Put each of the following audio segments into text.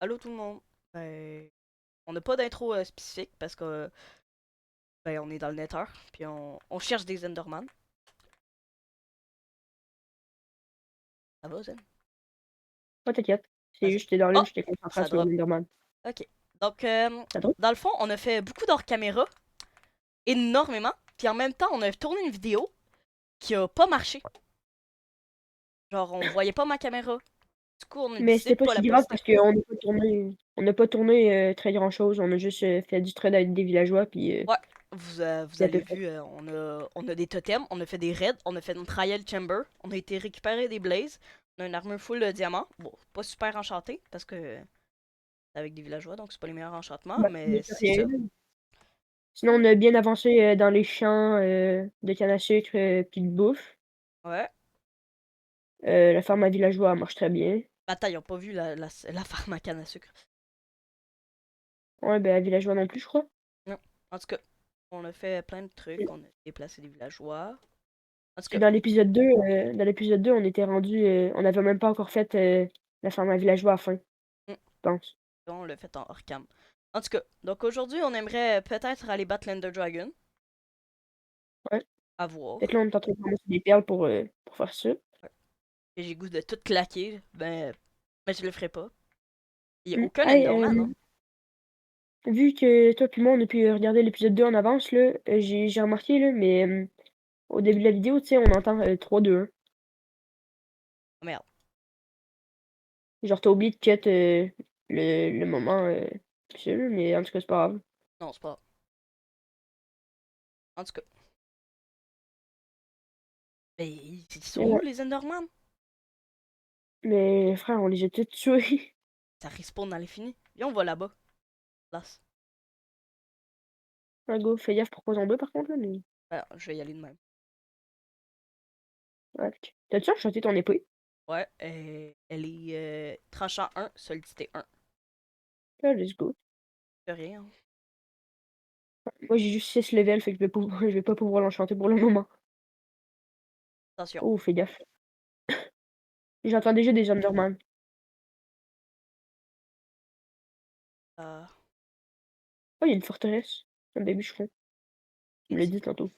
Allô tout le monde. Ben, on n'a pas d'intro spécifique parce que on est dans le Nether, puis on cherche des Enderman. Ça va, Zen? Oh, t'inquiète. C'est Vas-y. juste, j'étais dans Oh! l'une, j'étais concentré Ça sur drop. Enderman. Ok. Donc, Ça drôle? dans le fond, on a fait beaucoup d'hors caméra, énormément, puis en même temps, on a tourné une vidéo qui a pas marché. Genre, on voyait pas ma caméra. Du coup, on a Mais décidé c'était de pas pas si la grave poster. parce qu'on n'a pas tourné très grand chose. On a juste fait du trade avec des villageois, puis Ouais, vous c'est à peu avez près. vu, on a des totems, on a fait des raids, on a fait une trial chamber, on a été récupérer des blazes, on a une armure full de diamants. Bon, pas super enchantée parce que c'est avec des villageois, donc c'est pas les meilleurs enchantements, Bah, mais mieux que c'est rien, ça. là. Sinon, on a bien avancé dans les champs de canne à sucre, puis de bouffe. Ouais. La ferme à villageois elle marche très bien. Attends, ils ont pas vu la farm à canne à sucre. Ouais, ben, à villageois non plus, je crois. Non. En tout cas, on a fait plein de trucs, on a déplacé des villageois. En tout Puis cas, dans l'épisode 2, on était rendu, on avait même pas encore fait la ferme à villageois à la fin, je hmm, pense. on l'a fait en hors cam. En tout cas, donc aujourd'hui, on aimerait peut-être aller battre l'Ender Dragon. Ouais. À Fait que voir. là, on est en train de ramasser des perles pour faire ça. Ouais. Et j'ai goût de tout claquer, ben je le ferai pas. Il y a aucun Hey, Enderman, hein. vu que toi puis moi, on a pu regarder l'épisode 2 en avance, là, j'ai remarqué, là, mais au début de la vidéo, tu sais, on entend 3, 2, 1. Oh, merde. Genre, t'as oublié de cut le moment, pis ça, là, mais en tout cas, c'est pas grave. Non, c'est pas. En tout cas. Mais ils sont Mais où ouais. les Enderman? Mais frère, on les a tous tués. Ça respawn dans l'infini. Viens, on va là-bas. Place. Un go, fais gaffe pour pas tomber, par contre, là, mais... Alors, je vais y aller de même. Ouais. T'as-tu enchanté ton épée? Ouais, elle est tranchant 1, solidité 1. Ah, let's go. De rien, hein. Moi, j'ai juste 6 levels, fait que je vais pas pouvoir l'enchanter pour le moment. Attention. Oh, fais gaffe. J'entends déjà des Enderman. Euh, Oh, il y a une forteresse. Un baby bûcheron. Tu me l'as ici. dit tantôt.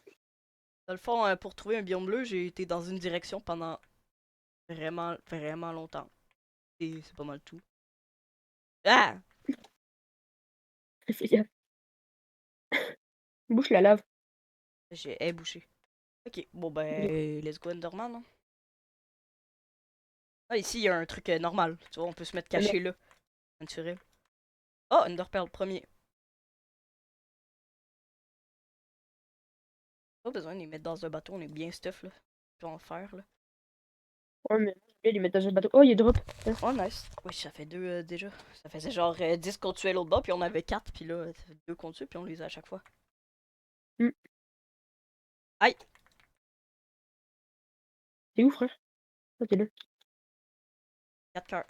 Dans le fond, pour trouver un biome bleu, j'ai été dans une direction pendant vraiment, vraiment longtemps. Et c'est pas mal tout. Ah! Fais gaffe. Bouche la lave. J'ai bouché. Ok, bon Ok. let's go Enderman, hein. Ah, ici, il y a un truc normal. Tu vois, on peut se mettre Ah non. caché là. Naturel. Oh, Enderpearl premier. Pas besoin de les mettre dans un bateau, on est bien stuff là. On peut en faire là. Ouais, mais je vais les mettre dans un bateau. Oh, il y a drop. Tiens. Oh, nice. Oui, ça fait deux déjà. Ça faisait genre 10 qu'on tuait l'autre bas, puis on avait 4 puis là, ça fait 2 qu'on tue, puis on les a à chaque fois. Hmm. Aïe! T'es où, frère? Ah, t'es là. 4 cœurs.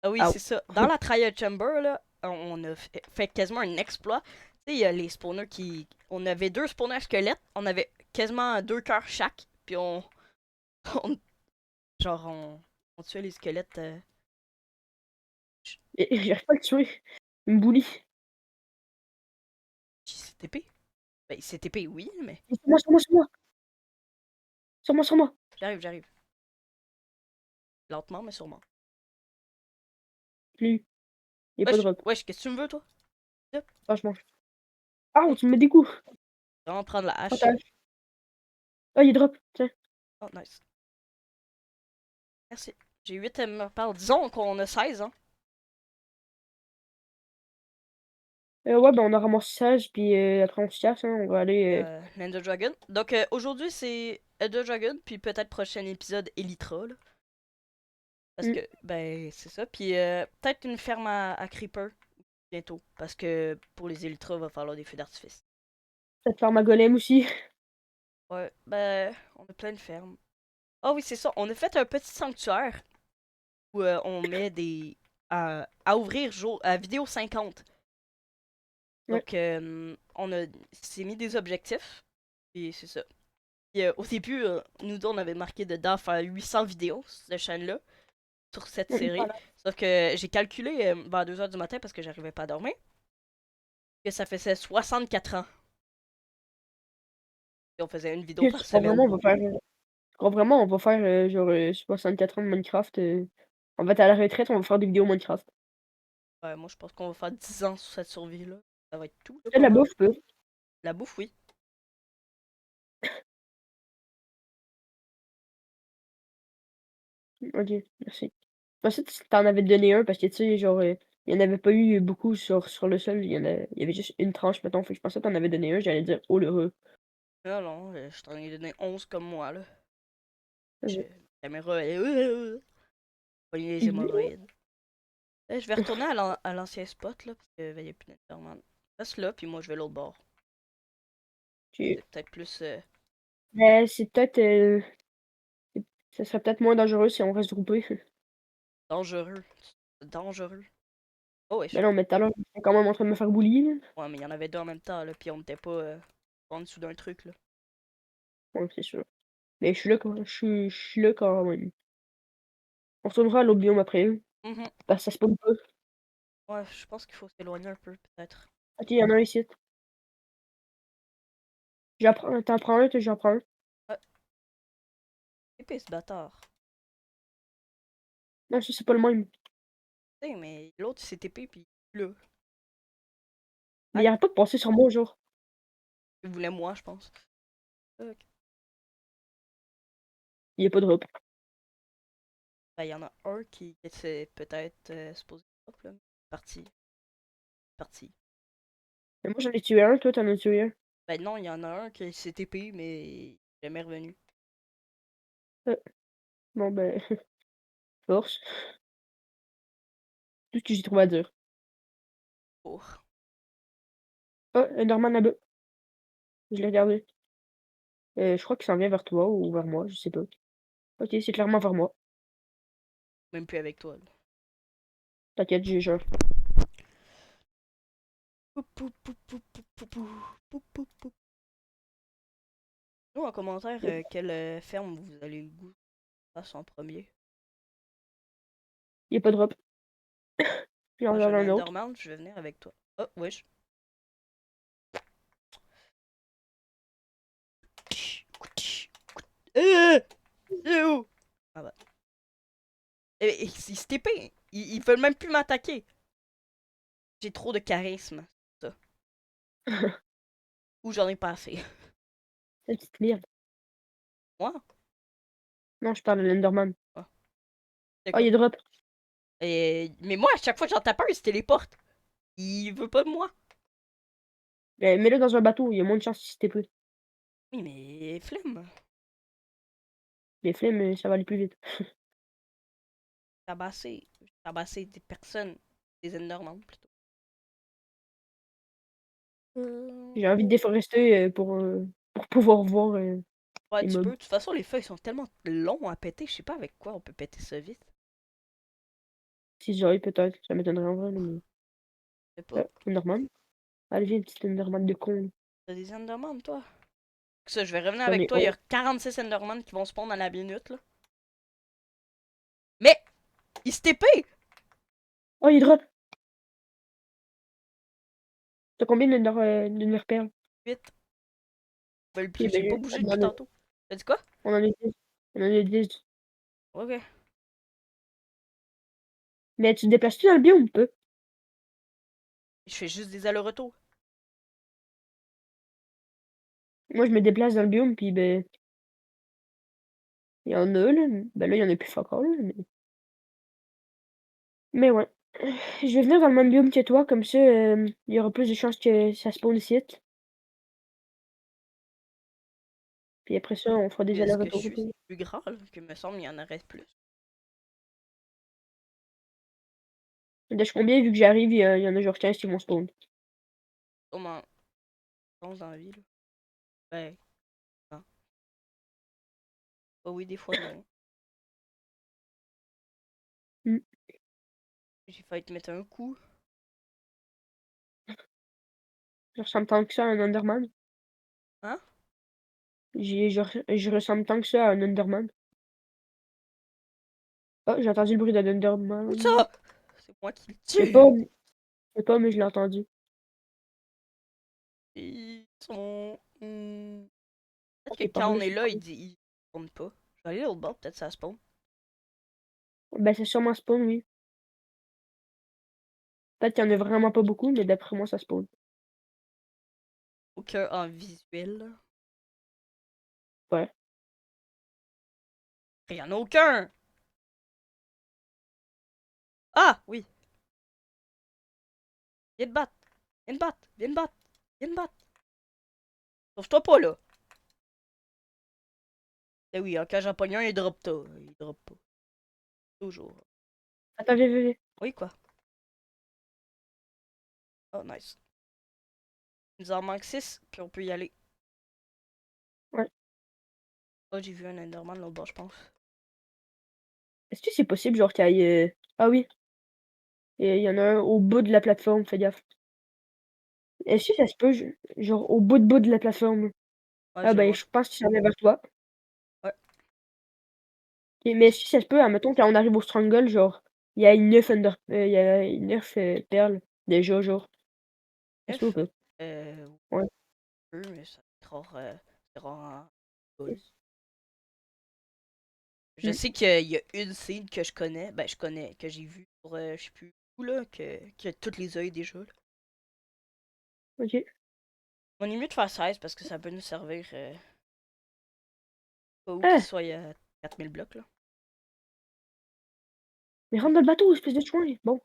Ah oui, Ah. c'est ça. Dans la Trial Chamber, là, on a fait quasiment un exploit. Tu sais, il y a les spawners qui. On avait deux spawners squelettes, on avait quasiment 2 cœurs chaque, puis on- genre, on tuait les squelettes. J'arrive pas à le tuer. Il me bully. CTP? Ben, CTP, oui, mais. Sur moi, sur moi, sur moi. Sur moi, sur moi. J'arrive, j'arrive. Lentement, mais sûrement. Lui. Il y a pas de Wesh, drop. wesh, qu'est-ce que tu me veux, toi? Hop. Franchement. Ah, Oh, tu me mets des coups. vraiment prendre la Oh, hache. Ah, il drop. Tiens. Oh, nice. Merci. J'ai 8 par disons qu'on a 16, hein. Ouais, ben on a ramassé ça, puis après on se casse, hein. On va aller. L'Ender Dragon. Donc aujourd'hui, c'est Ender Dragon, puis peut-être prochain épisode Elytra, là. Parce Hmm. que, c'est ça. Puis peut-être une ferme à Creeper bientôt. Parce que pour les Elytras, il va falloir des feux d'artifice. Cette ferme à golem aussi. Ouais, on a plein de fermes. Ah oui, c'est ça. On a fait un petit sanctuaire où on met des. À ouvrir à vidéo 50. Ouais. Donc, on a s'est mis des objectifs. Et c'est ça. Puis, au début, nous deux, on avait marqué dedans faire 800 vidéos sur cette chaîne-là. sur cette Oui, série. voilà. Sauf que j'ai calculé vers 2 heures du matin parce que j'arrivais pas à dormir, que ça faisait 64 ans. Et on faisait une vidéo Tu par crois semaine. vraiment on va faire, tu crois vraiment on va faire, genre, 64 ans de Minecraft, on va être à la retraite, on va faire des vidéos Minecraft. Ouais, moi je pense qu'on va faire 10 ans sur cette survie-là. Ça va être tout, là, Tu fais de pas la mal. bouffe, peu? La bouffe, oui. OK, merci. Je pensais que tu en avais donné un parce que, tu sais, genre, il y en avait pas eu beaucoup sur le sol, il y avait juste une tranche, mettons, fait que je pensais que tu en avais donné un, j'allais dire: «Oh l'heureux». Non, non, je t'en ai donné 11 comme moi, là. OK. La caméra, elle est... Pogner les Yeah. hémorroïdes. Je vais retourner à l'ancien spot, là, parce qu'il n'y a plus d'interman. Reste là, puis moi je vais l'autre bord. OK. C'est peut-être plus C'est peut-être, c'est ça serait peut-être moins dangereux si on reste groupés. dangereux. Dangereux. Oh, Mais wesh. non, mais tout à l'heure, j'étais quand même en train de me faire bully, là. Ouais, mais il y en avait deux en même temps, là, puis on n'était pas en dessous d'un truc, là. Ouais, c'est sûr. Mais je suis là quand même. On retournera à l'autre biome après, Mhm. parce que ça spawn pas. Ouais, je pense qu'il faut s'éloigner un peu, peut-être. OK, il y en a un ici. T'en prends un, toi, j'en prends un. Ah, épée, ce bâtard. Non, ça, c'est pas le même. Tu sais, mais l'autre, il s'est épée, puis là. Mais il Ah, arrête pas de passer sur moi, genre. il voulait moi, je pense. Ok. Il y a pas de drop. Ben, il y en a un qui était peut-être supposé hop, là. Parti. Parti. Mais moi, j'en ai tué un, toi, t'en as tué un. Ben non, il y en a un qui s'est épée, mais il est jamais revenu. Euh, bon, ben, force. Tout ce que j'ai trouvé à dire. Pour. Ah, Enderman là-bas. Je l'ai regardé. Je crois qu'il s'en vient vers toi ou vers moi, je sais pas. OK, c'est clairement vers moi. Même plus avec toi, là. T'inquiète, j'ai genre. Pou, pou, pou, pou, pou, pou, pou, pou, pou, pou. Nous, en commentaire, quelle ferme vous allez le goût fasse en premier. Il y a pas de drop. Puis en Moi, j'ai regarde un un autre. Enderman, je vais venir avec toi. Oh, wesh. C'est où? Ah bah. Il s'est épée. Il veut même plus m'attaquer. J'ai trop de charisme. Ça. Ou j'en ai pas assez. Cette petite merde. Moi? Non, je parle de l'Enderman. Ah, c'est Ah, quoi? il y a drop. Mais moi, à chaque fois que j'en tape un, il se téléporte. Il veut pas de moi. Mets-le dans un bateau, il y a moins de chances si c'était peu. Oui, mais flemme. Les flemmes, ça va aller plus vite. Tabasser. Tabasser des personnes. Des Endermen, plutôt. J'ai envie de déforester pour pouvoir voir Ouais, les tu peux. mobs. De toute façon, les feuilles sont tellement longs à péter. Je sais pas avec quoi on peut péter ça vite. Si j'aurais peut-être, ça m'étonnerait en vrai, là, mais. Je sais pas. Enderman. Allez, viens, petit Enderman de con. T'as des Endermen, toi? Ça, je vais revenir J'en avec ai toi. Il y a 11. 46 Endermen qui vont spawn dans la minute, là. Mais! Il s'est épée! Oh, il drop! T'as combien d'Ender Pearl? 8. Ben, Ok, j'ai pas ben, bougé depuis tantôt. T'as dit quoi? on en a 10. On en a 10. Ok. Mais tu te déplaces-tu dans le biome, peu? Je fais juste des allers-retours. Moi, je me déplace dans le biome, puis ben, il y en a, là. Ben là, il y en a plus encore, là. Mais ouais. Je vais venir dans le même biome que toi, comme ça, il y aura plus de chances que ça spawn ici. Puis après ça, on fera des Est-ce que je allers-retours. suis plus grand, là? Que me semble il y en aurait plus. De combien, vu que j'arrive, il y en a genre 15 qui vont spawn. Sûrement 11 dans la vie, là. Ben, non. Ah oui, des fois, non. Hmm. J'ai failli te mettre un coup. Je ressemble tant que ça à un Enderman. Hein? Je ressemble tant que ça à un Enderman. Oh, j'ai entendu le bruit de Où Enderman. ça? C'est moi qui le Je sais pas, tue. je sais pas, mais je l'ai entendu. Ils sont... Peut-être que Ok, par quand là, on est c'est là, cool. ils spawnent pas. Je vais aller l'autre bord, peut-être ça spawn. Ben, c'est sûrement spawn, oui. Peut-être qu'il y en a vraiment pas beaucoup, mais d'après moi, ça spawn. Aucun en visuel. Là. Ouais. Il y en a aucun! Ah, oui. Viens te battre. Viens te battre. Viens te battre. Viens te battre. Sauve-toi pas, là. Eh oui, en cas j'en pogne un, il drop toi. Il drop pas. Toujours. Attends, viens. Oui, quoi? Oh, nice. Il nous en manque 6, puis on peut y aller. Ouais. Oh, j'ai vu un Enderman l'autre bord, je pense. Est-ce que c'est possible, genre, qu'il y ait... Ah oui, il y en a un au bout de la plateforme, fais gaffe. Est-ce que ça se peut, genre, au bout de la plateforme? Ouais, Ah je le ben, vois. je pense qu'il s'en vient vers toi. Ouais. Ok, mais est-ce que ça se peut, admettons, quand on arrive au Strangle, genre, il y a une 9 perles, déjà, genre. Ça se peut ou F. pas? Euh, Ouais. mais ça va être rare, c'est rare en buzz. Je Hmm, sais qu'il y a une scene que je connais, ben je connais, que j'ai vu sur je sais plus où là, qui a tous les œils déjà. Là. ok. On est mieux de faire 16 parce que ça peut nous servir pas où qu'il Ah! soit à 4000 blocs là. Mais rentre dans le bateau, espèce de chouin! Bon,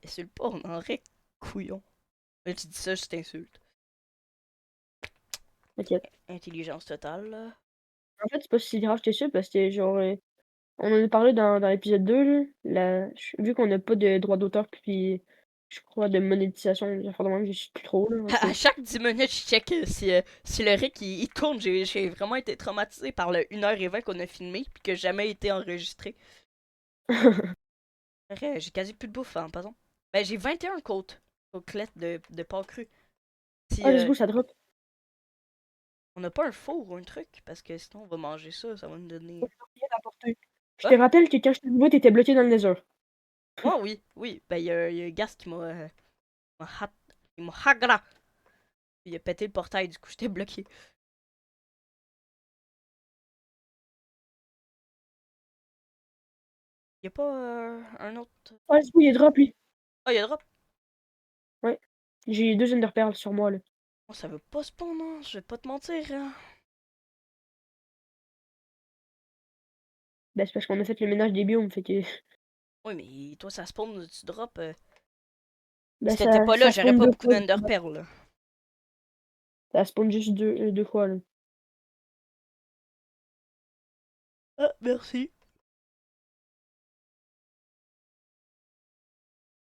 Insulte pas, on en aurait couillon. Là, tu dis ça, je t'insulte. t'inquiète. Intelligence totale là. En fait, c'est pas si grave que ça, parce que, genre, on en a parlé dans l'épisode 2 là, vu qu'on n'a pas de droit d'auteur, puis je crois de monétisation, des affaires de même, je sais plus trop, là, en tout À cas. chaque 10 minutes, je check si le Rick il tourne. J'ai vraiment été traumatisé par le 1h20 qu'on a filmé puis que jamais été enregistré. J'ai quasi plus de bouffe en passant. Ben, j'ai 21 côtelettes de porc cru. Si Ah, let's go, ça drop. on n'a pas un four ou un truc, parce que sinon on va manger ça, ça va nous donner. Rien à porter. Je te Ah! rappelle que quand je t'ai vu, t'étais bloqué dans le Nether. Oh oui, oui. Ben, il y a un gaz qui il m'a hagra. Il a pété le portail, du coup j'étais bloqué. Y a pas un autre. Ah, let's go, il est drop, lui. Ah, il y a drop. Ouais. J'ai 2 Ender Pearls sur moi, là. Oh, ça veut pas spawn, non, je vais pas te mentir. Hein. Ben, c'est parce qu'on a fait le ménage des biomes, fait que... Oui, mais toi ça spawn, tu drop. Ben, Si t'étais pas là, ça j'aurais spawn pas 2 beaucoup fois. d'Ender Pearl. Là. Ça spawn juste deux fois, là. Ah, merci.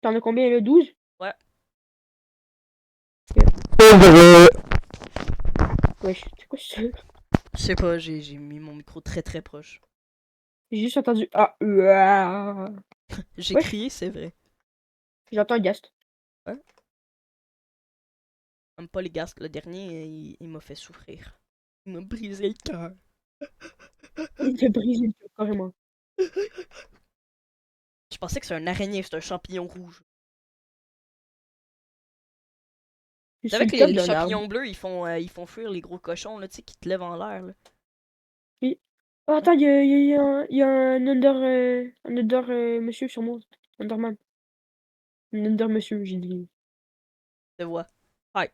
T'en as combien, là? 12? Ouais. Ok. Wesh, c'est quoi ça? Je sais pas, j'ai mis mon micro très très proche. J'ai juste entendu... Ah, ouah. J'ai Wesh, crié, c'est vrai. j'entends un gast. Ouais. Même pas les gaz, le dernier, il m'a fait souffrir. Il m'a brisé le cœur. Il t'a brisé le cœur, carrément. Je pensais que c'est un araignée, c'est un champignon rouge. Je Tu savais suis le que top les d'un arbre. champignons bleus, ils font fuir les gros cochons, là, tu sais, qui te lèvent en l'air, là. Oui. Oh, attends, il y a un Ender monsieur sur moi. Enderman. Un Ender monsieur, j'ai dit. Je te vois. Ouais.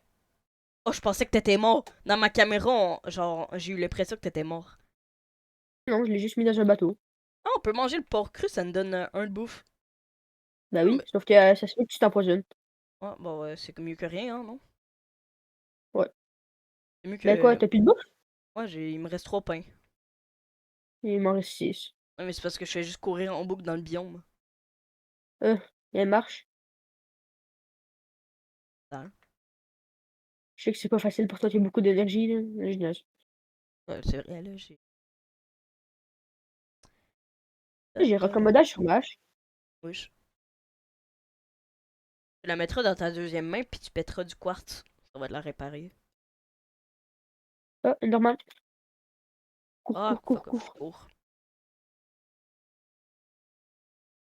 Oh, je pensais que t'étais mort. Dans ma caméra, genre, j'ai eu l'impression que t'étais mort. Non, je l'ai juste mis dans un bateau. Ah, on peut manger le porc cru, ça nous donne un de bouffe. Bah Ah, oui, mais... sauf que ça se fait que tu t'empoisonnes. Ah, bon, c'est mieux que rien, hein, non? Ouais. C'est mieux Ben quoi, que... t'as plus de bouffe? Ouais, il me reste 3 pains. Il m'en reste 6. Ouais, mais c'est parce que je fais juste courir en boucle dans le biome. Euh, elle marche. Hein. Je sais que c'est pas facile pour toi, t'as beaucoup d'énergie, là. Mais je niaise. Ouais, c'est vrai, là, j'ai... J'ai raccommodage sur ma hache. Oui, tu la mettras dans ta deuxième main, puis tu pèteras du quartz. Ça va te la réparer. Ah, normal. Cours, Ah, cours, cours, fuck off, je cours. cours.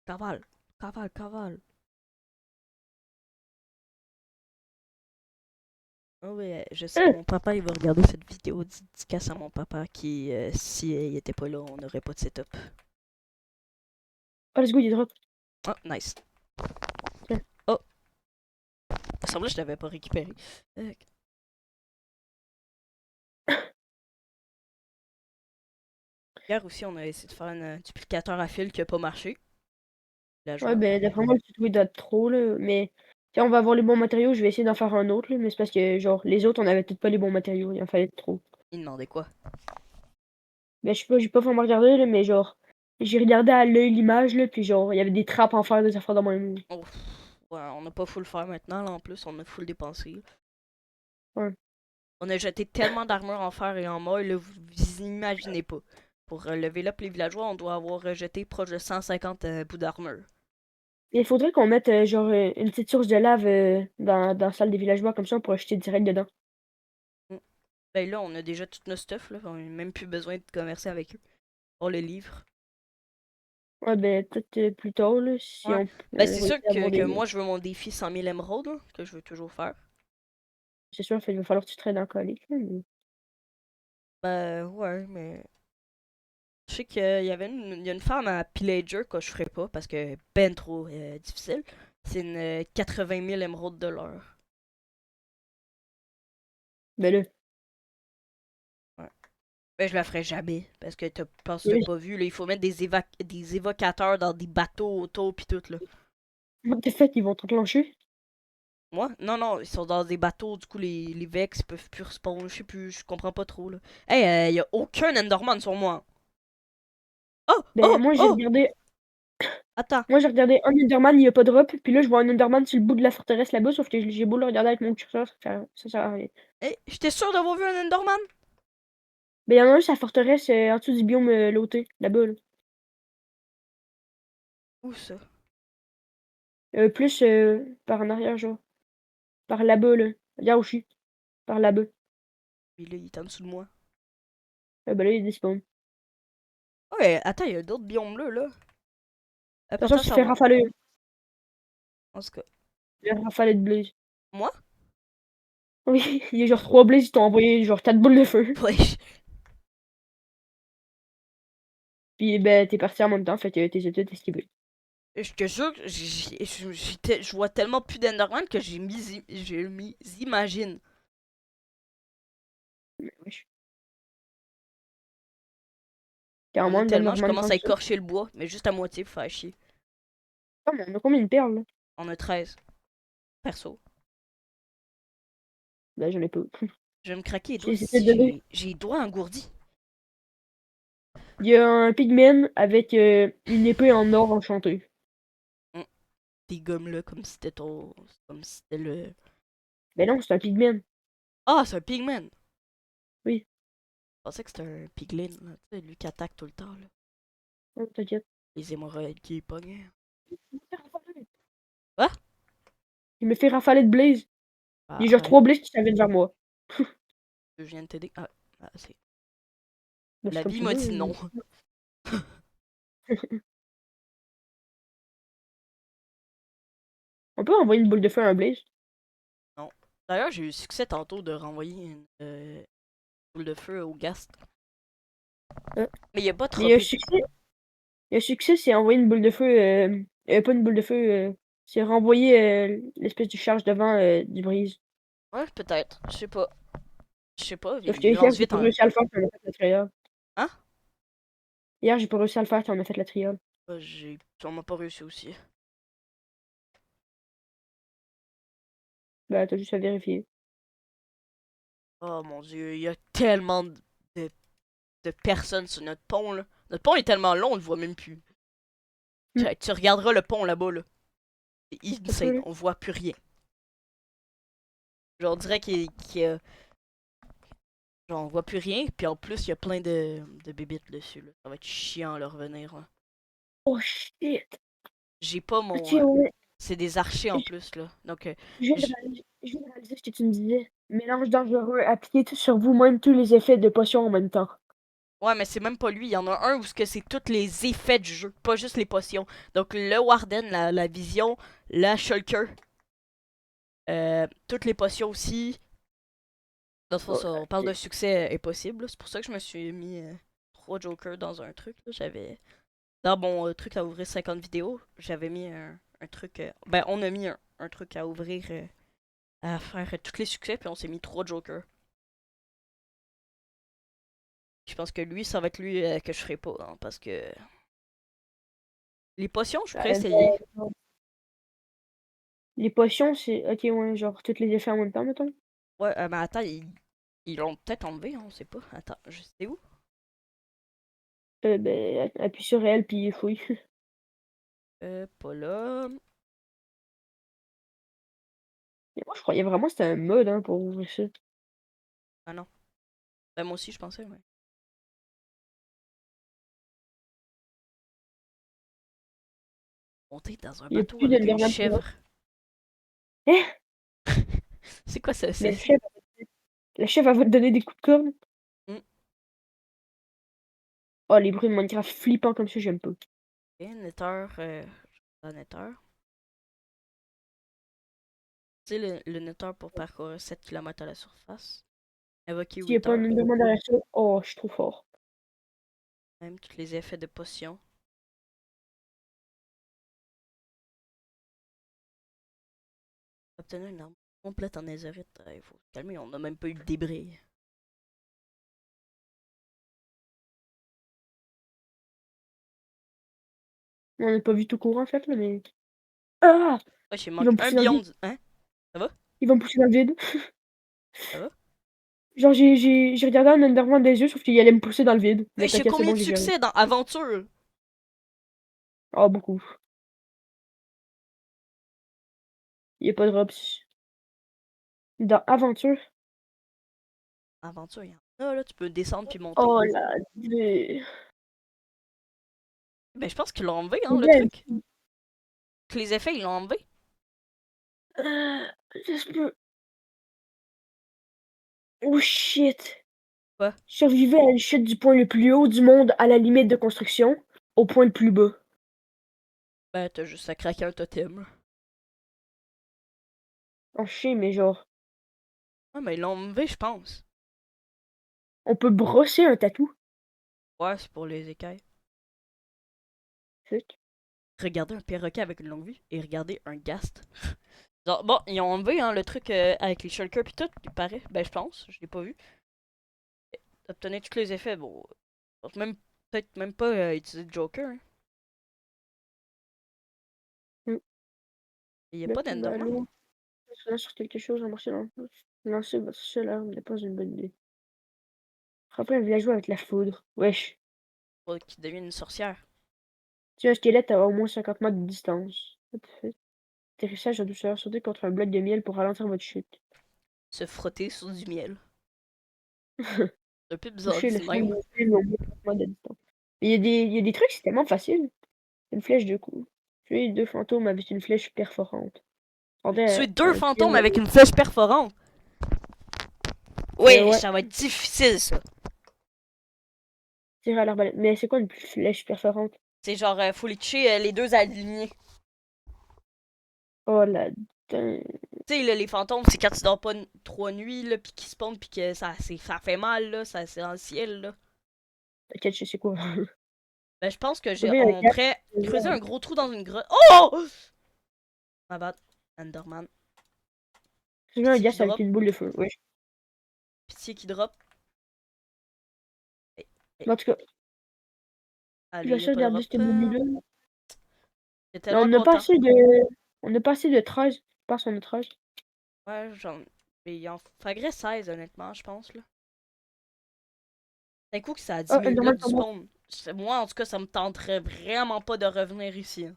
Cavale. Cavale, cavale. Ah oui, je sais que Hein? mon papa, il va regarder cette vidéo dédicace à mon papa qui, si il était pas là, on n'aurait pas de setup. Oh, let's go, il drop. Oh, nice. Tiens. Oh, il semblait que je l'avais pas récupéré. Euh, Hier aussi, on a essayé de faire un duplicateur à fil qui a pas marché. La Ouais, joie. ben, d'après moi, le tuto, il date trop, là. Mais si on va avoir les bons matériaux, je vais essayer d'en faire un autre, là. Mais c'est parce que, genre, les autres, on avait peut-être pas les bons matériaux. Il en fallait trop. Il demandait quoi? Ben, je sais pas, j'ai pas vraiment regardé, là, mais genre, j'ai regardé à l'œil l'image, là, puis genre, il y avait des trappes en fer, des affaires de même. Oh, ouais, on n'a pas full faire maintenant, là, en plus, on a full dépensé. Ouais. On a jeté tellement d'armure en fer et en molle, là, vous imaginez pas. Pour lever up les villageois, on doit avoir jeté proche de 150 bouts d'armure. Il faudrait qu'on mette, genre, une petite source de lave dans la salle des villageois, comme ça, on pourrait jeter direct dedans. Mm. Ben là, on a déjà tout notre stuff, là. On n'a même plus besoin de commercer avec eux. Pour les livres. Ouais, ben, peut-être plus tard, là, si Ouais. on Ben c'est sûr réussit à avoir que des. moi, je veux mon défi 100 000 émeraudes, là, que je veux toujours faire. C'est sûr, fait, il va falloir que tu trades en colique, là, mais. Ben ouais, mais je sais qu'il y avait il y a une femme à Pillager que je ferais pas parce que ben trop difficile. C'est une 80 000 émeraudes de l'heure. Ben là. Ouais. Ben je la ferai jamais parce que penses que t'as Oui. pas vu là, il faut mettre des évocateurs dans des bateaux auto pis tout là. What the fuck, ils vont t'enclencher? Moi? Non, non, ils sont dans des bateaux, du coup les Vex ils peuvent plus respawn, je sais plus, je comprends pas trop là. Hey, y a aucun Enderman sur moi. Oh! Ben, Oh! moi, j'ai Oh! regardé. Attends. Moi, j'ai regardé un Enderman, il y a pas de drop. Puis là, je vois un Enderman sur le bout de la forteresse là-bas, sauf que j'ai beau le regarder avec mon curseur, ça sert à rien. Hey, j'étais sûr d'avoir vu un Enderman. Ben, il y en a un sur la forteresse en dessous du biome loté, là-bas, là. Où ça? Plus par en arrière, genre. Par là-bas, là. Regarde où je suis. Par là-bas. Mais là, il est en dessous de moi. Ben là, il despawn. De Ouais, attends, il y a d'autres biomes là. toute façon, Important à tu fais savoir. rafaler. En tout cas, Tu fais rafaler de blaze. moi? Oui, il y a genre 3 blazes, ils t'ont envoyé genre 4 boules de feu. Ouais. Puis ben, t'es parti en même temps, fait que t'es tout esquivé. Je te jure, que je vois tellement plus d'Enderman que j'ai mis imagine. Mais wesh. Quand J'en ai même, tellement, je d'Enderman commence comme à ça. écorcher le bois, mais juste à moitié pour faire chier. Ah, mais on a combien de perles, là? On a 13. Perso. Ben, j'en ai pas. Je vais me craquer les Je doigts les ai peut-être si donnés. j'ai les doigts engourdis. Il y a un pigman avec une épée en or enchantée. Hum, Des gommes là, comme si c'était comme si c'était le. Ben non, c'est un pigman. Ah, c'est un pigman! Oui, Je pensais que c'était un piglin, là. Tu sais, lui qui attaque tout le temps, là. oh, t'inquiète. Les hémorroïdes qui pognaient. Il me fait rafaler. Quoi? Il me fait rafaler de blaze. Ah, Il y a genre arrête, 3 blazes qui s'aviennent vers moi. je viens de t'aider. C'est. Ben, c'est La comme vie tu m'a veux. dit non. On peut envoyer une boule de feu à un blaze. Non. D'ailleurs, j'ai eu le succès tantôt de renvoyer une boule de feu au Gast. Euh, Mais il a pas mais il y a un troppé. succès. Il y a un succès, c'est envoyer une boule de feu. Pas une boule de feu. C'est renvoyer l'espèce de charge devant du brise. Ouais, peut-être. Je sais pas. Je sais pas, Sauf que il hier, lance j'ai vite pas en. réussi à le faire, puis on a fait la triole. Hein? Hier, j'ai pas réussi à le faire, puis on a fait la triole. J'ai sûrement pas réussi aussi. Bah, t'as juste à vérifier. Oh mon dieu, il y a tellement de, de personnes sur notre pont là. Notre pont est tellement long, on le voit même plus. Hmm. Tu regarderas le pont là-bas là. C'est Ça peut, insane, là. on voit plus rien. Genre, on dirait qu'il y a. Genre, on voit plus rien, puis en plus, il y a plein de bébites dessus là. Ça va être chiant à leur revenir là. Oh shit! J'ai pas Ok, mon. ouais. C'est des archers en plus là. Donc, Je viens de réaliser ce que tu me disais. Mélange dangereux, appliquez tout sur vous-même tous les effets de potions en même temps. Ouais, mais c'est même pas lui. Il y en a un où c'est tous les effets du jeu, pas juste les potions. Donc le Warden, la vision, la Shulker, toutes les potions aussi. Dans le fond, Oh, ça, on parle de succès impossible. C'est pour ça que je me suis mis 3 jokers dans un truc. J'avais dans mon truc à ouvrir 50 vidéos, j'avais mis un truc. Ben, on a mis un truc à ouvrir, à faire tous les succès, puis on s'est mis 3 jokers. Je pense que lui, ça va être lui que je ferai pas, hein, parce que les potions, je pourrais essayer. ben, les potions, c'est. Ok, ouais, genre, toutes les effets en même temps, mettons. Ouais, mais attends, ils l'ont peut-être enlevé, hein, on sait pas. Attends, je sais où? Ben, appuie sur L, puis fouille. Pas là. Mais moi, je croyais vraiment que c'était un mode, hein, pour ouvrir ça. Ah non. Ben, moi aussi, je pensais, ouais. Monter dans un Il y a bateau plus avec une d'Enderman. chèvre. Hein? C'est quoi ça? Mais la chèvre, elle va te donner des coups de corne. Hmm. Oh, les bruits de Minecraft flippants comme ça, j'aime pas. Ok, Nether. Nether. Tu sais, le Nether pour parcourir 7 km à la surface. Invoquer S'il y a pas Wither. un Enderman derrière ça, oh, je suis trop fort. Même tous les effets de potions. Obtenir une arme complète en netherite. Il faut se calmer, on n'a même pas eu de débris. On n'a pas vu tout court, en fait, là, mais. Ah! Ouais, il Ils vont manque me un pousser dans le vide. biome. Hein? Ça va? Ils vont me pousser dans le vide. Ça va? Genre, j'ai regardé un Enderman des yeux, sauf qu'il allait me pousser dans le vide. Mais Mais j'ai t'inquiète, c'est combien bon, de j'ai géré. succès dans Aventure? Oh, beaucoup. Il y a pas de drops. Dans Aventure. Aventure, il y en a là, tu peux descendre puis monter. Oh la D. Ben, je pense qu'ils l'ont enlevé, hein, le Ouais. truc. Que les effets, ils l'ont enlevé. Ça se peut. Oh shit. Quoi? Survivez à une chute du point le plus haut du monde à la limite de construction, au point le plus bas. Ben, t'as juste à craquer un totem. En chien, mais genre, Ah, mais ils l'ont enlevé, je pense. on peut brosser un tatou. Ouais, c'est pour les écailles. Fuck. Regardez un perroquet avec une longue vue et regardez un ghast. Genre, bon, ils ont enlevé hein, le truc avec les shulkers pis tout, il paraît. Ben, je pense, je l'ai pas vu. Obtenez tous les effets, bon. Même, peut-être même pas utiliser le Joker. Hein. Mm. Il y a Le pas ballon. d'Enderman. Là, sur quelque chose, remarquer lancer votre seule arme n'est pas une bonne idée. Frapper un villageois avec la foudre. Wesh. Faut qu'il devienne une sorcière. Tu as un squelette à au moins 50 mètres de distance. What the fuck? Atterrissage en douceur, sautez contre un bloc de miel pour ralentir votre chute. Se frotter sur du miel. C'est un peu bizarre Touchez dit le de fond même. de l'île au moins 50 mètres de distance. Mais il y a des trucs, c'est tellement facile. Une flèche de coup. Tuez deux fantômes avec une flèche perforante. Tuer Attendez, deux un tir. fantômes avec une flèche perforante. Oui, Ouais, ça va être difficile ça. tir à l'arbalète. Mais c'est quoi une flèche perforante? C'est genre, faut les tuer les deux alignés. Oh la dingue. Tu sais, là, les fantômes, c'est quand tu dors pas 3 nuits, là, pis qu'ils spawnent, pis que ça fait mal, là, ça, c'est dans le ciel, là. T'inquiète, je sais quoi. Ben, je pense que Trouver un on gars. pourrait creuser un gros trou dans une grotte. Oh! Ma bad. Enderman. Trouver un Pitié gars qui avec drop. une boule de feu. Ouais. Pitié qui drop. Eh, eh. Mais en tout cas, je Allez, vais y a essayer de pas de regarder drop. ce menu-là. T'es Mais tellement content. on n'a pas assez de 13. Je pense qu'on a 13. Ouais, j'en. Mais il en faudrait 16, honnêtement, je pense, là. C'est un coup que ça a Oh, 10 000 Enderman minutes du sur moi. spawn. Moi, en tout cas, ça me tenterait vraiment pas de revenir ici. Hein.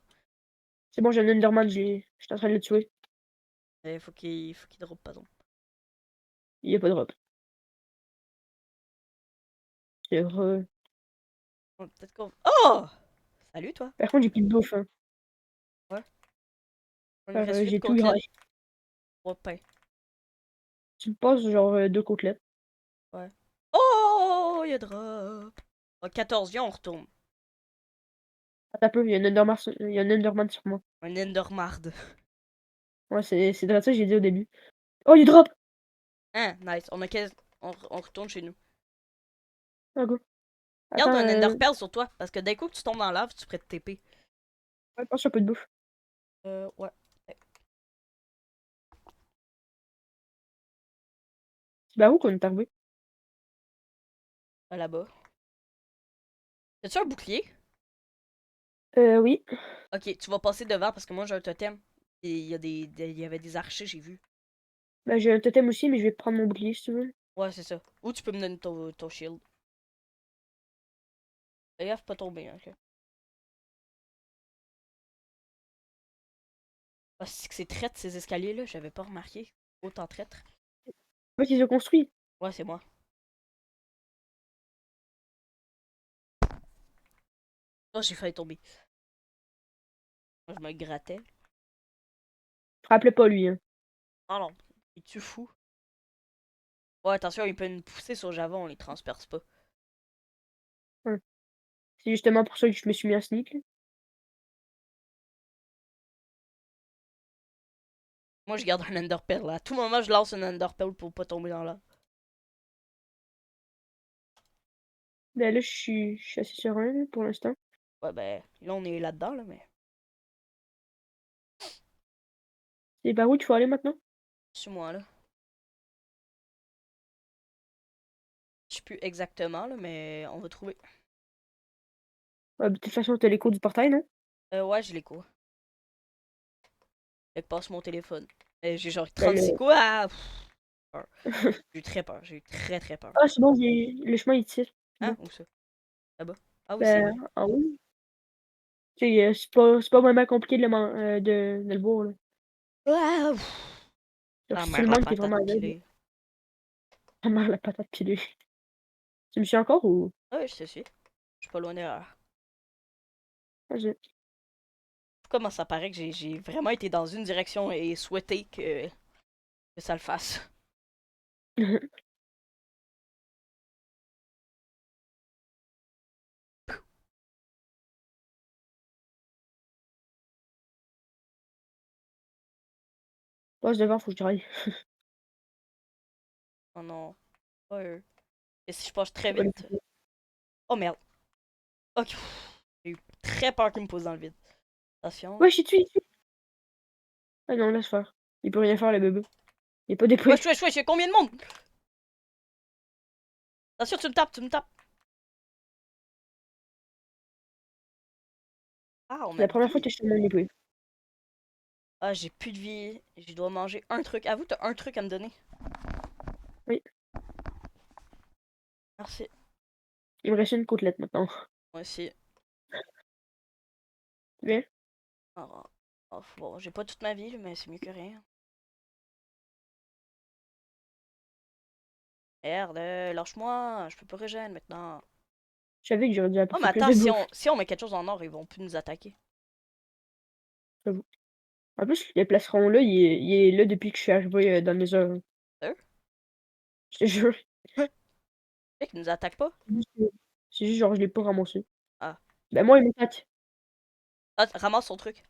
C'est bon, j'ai un Enderman, je suis en train de le tuer. Il faut qu'il drop, pas. Il n'y a pas de drop. C'est heureux. Peut-être qu'on. Oh! Salut, toi. Par contre, j'ai plus de bouffe. Hein. Ouais. Il me reste 8 J'ai tout eu. côtelettes, 3 pains. Tu me passes genre deux côtelettes. Ouais. Oh! Il y a drop. À 14, viens, on retourne. Attends un peu, il y a un Enderman sur moi. Un Endermarde. Ouais, c'est de ça que j'ai dit au début. Oh, il drop! Hein, nice. On retourne chez nous. Ah, go. Garde Attends, un Enderpearl sur toi, parce que d'un coup que tu tombes dans la lave, tu pourrais te TP. ouais, pense un peu de bouffe. Ouais. C'est bah où qu'on est arrivé? Là-bas. T'as-tu un bouclier? Oui. Ok, tu vas passer devant parce que moi j'ai un totem. Et il y a il y avait des archers, j'ai vu. Bah, j'ai un totem aussi, mais je vais prendre mon bouclier si tu veux. Ouais, c'est ça. Ou tu peux me donner ton shield. Fais gaffe, pas tomber, hein, ok. Ah, c'est que c'est traître ces escaliers-là, j'avais pas remarqué. Autant traître. En fait, ils ont construit. Ouais, c'est moi. Oh, j'ai failli tomber. Moi, je me grattais. Rappelez pas lui, hein. Oh non, es-tu fou? Ouais, attention, il peut nous pousser sur Java, on les transperce pas. Ouais. C'est justement pour ça que je me suis mis à sneak, là. Moi, je garde un Enderpearl là. À tout moment, je lance un Enderpearl pour pas tomber dans là. Ben là, je suis assez serein, là, pour l'instant. Ouais, ben, là, on est là-dedans, là, mais. C'est par où tu faut aller maintenant? Suis-moi, là. Je sais plus exactement, là, mais on va trouver. Ouais, de toute façon, t'as les cours du portail, non? Ouais, je l'ai quoi. Fait que passe mon téléphone. J'ai genre Ben 36 le... coups. Ah! Peur. J'ai eu très peur. J'ai eu très très peur. Ah, c'est bon, le chemin il tire. C'est Hein? bon. Où ça? Là-bas? Ah oui, c'est Ben, vrai. en haut. Tu sais, c'est pas vraiment compliqué de le voir, là. Ah! Pff. Genre, Ah, si tu mère le la manques, t'es patate vraiment aveugle. pilée. Ta mère, la patate pilée. Tu me suis encore ou? Ah oui, je te suis. Je suis pas loin derrière. Ah, Comment ça paraît que j'ai vraiment été dans une direction et souhaité que ça le fasse. Passe devant, faut que j'aille. Oh non. Pas eux. Et si je passe très Ouais, vite? Oh merde. Ok. J'ai eu très peur qu'il me pose dans le vide. Attention. je suis dessus, dessus. Ah non, laisse faire. Il peut rien faire, le bébé. Il est pas Wesh, dépouillé. wesh, wesh, y'a combien de monde? Attention, tu me tapes, tu me tapes. Ah, on C'est a la première fois vie. que je suis tellement dépouillé. Ah, j'ai plus de vie. Je dois manger un truc. Avoue, t'as un truc à me donner. Oui, Merci. il me reste une côtelette maintenant. Moi aussi. Viens. Ah, ah, bon, j'ai pas toute ma vie, là, mais c'est mieux que rien. Merde, lâche-moi. Je peux pas régénérer maintenant. Je savais que j'aurais dû Oh, mais apporter plus attends, de bouffe. si on met quelque chose en or, ils vont plus nous attaquer. J'avoue. En plus, le placeron là, il est là depuis que je suis arrivé dans les heures. Eux? Je te jure. Fait qu'ils nous attaquent pas? C'est juste genre, je l'ai pas ramassé. Ah. Ben moi, il m'attaque. Ah, ramasse son truc.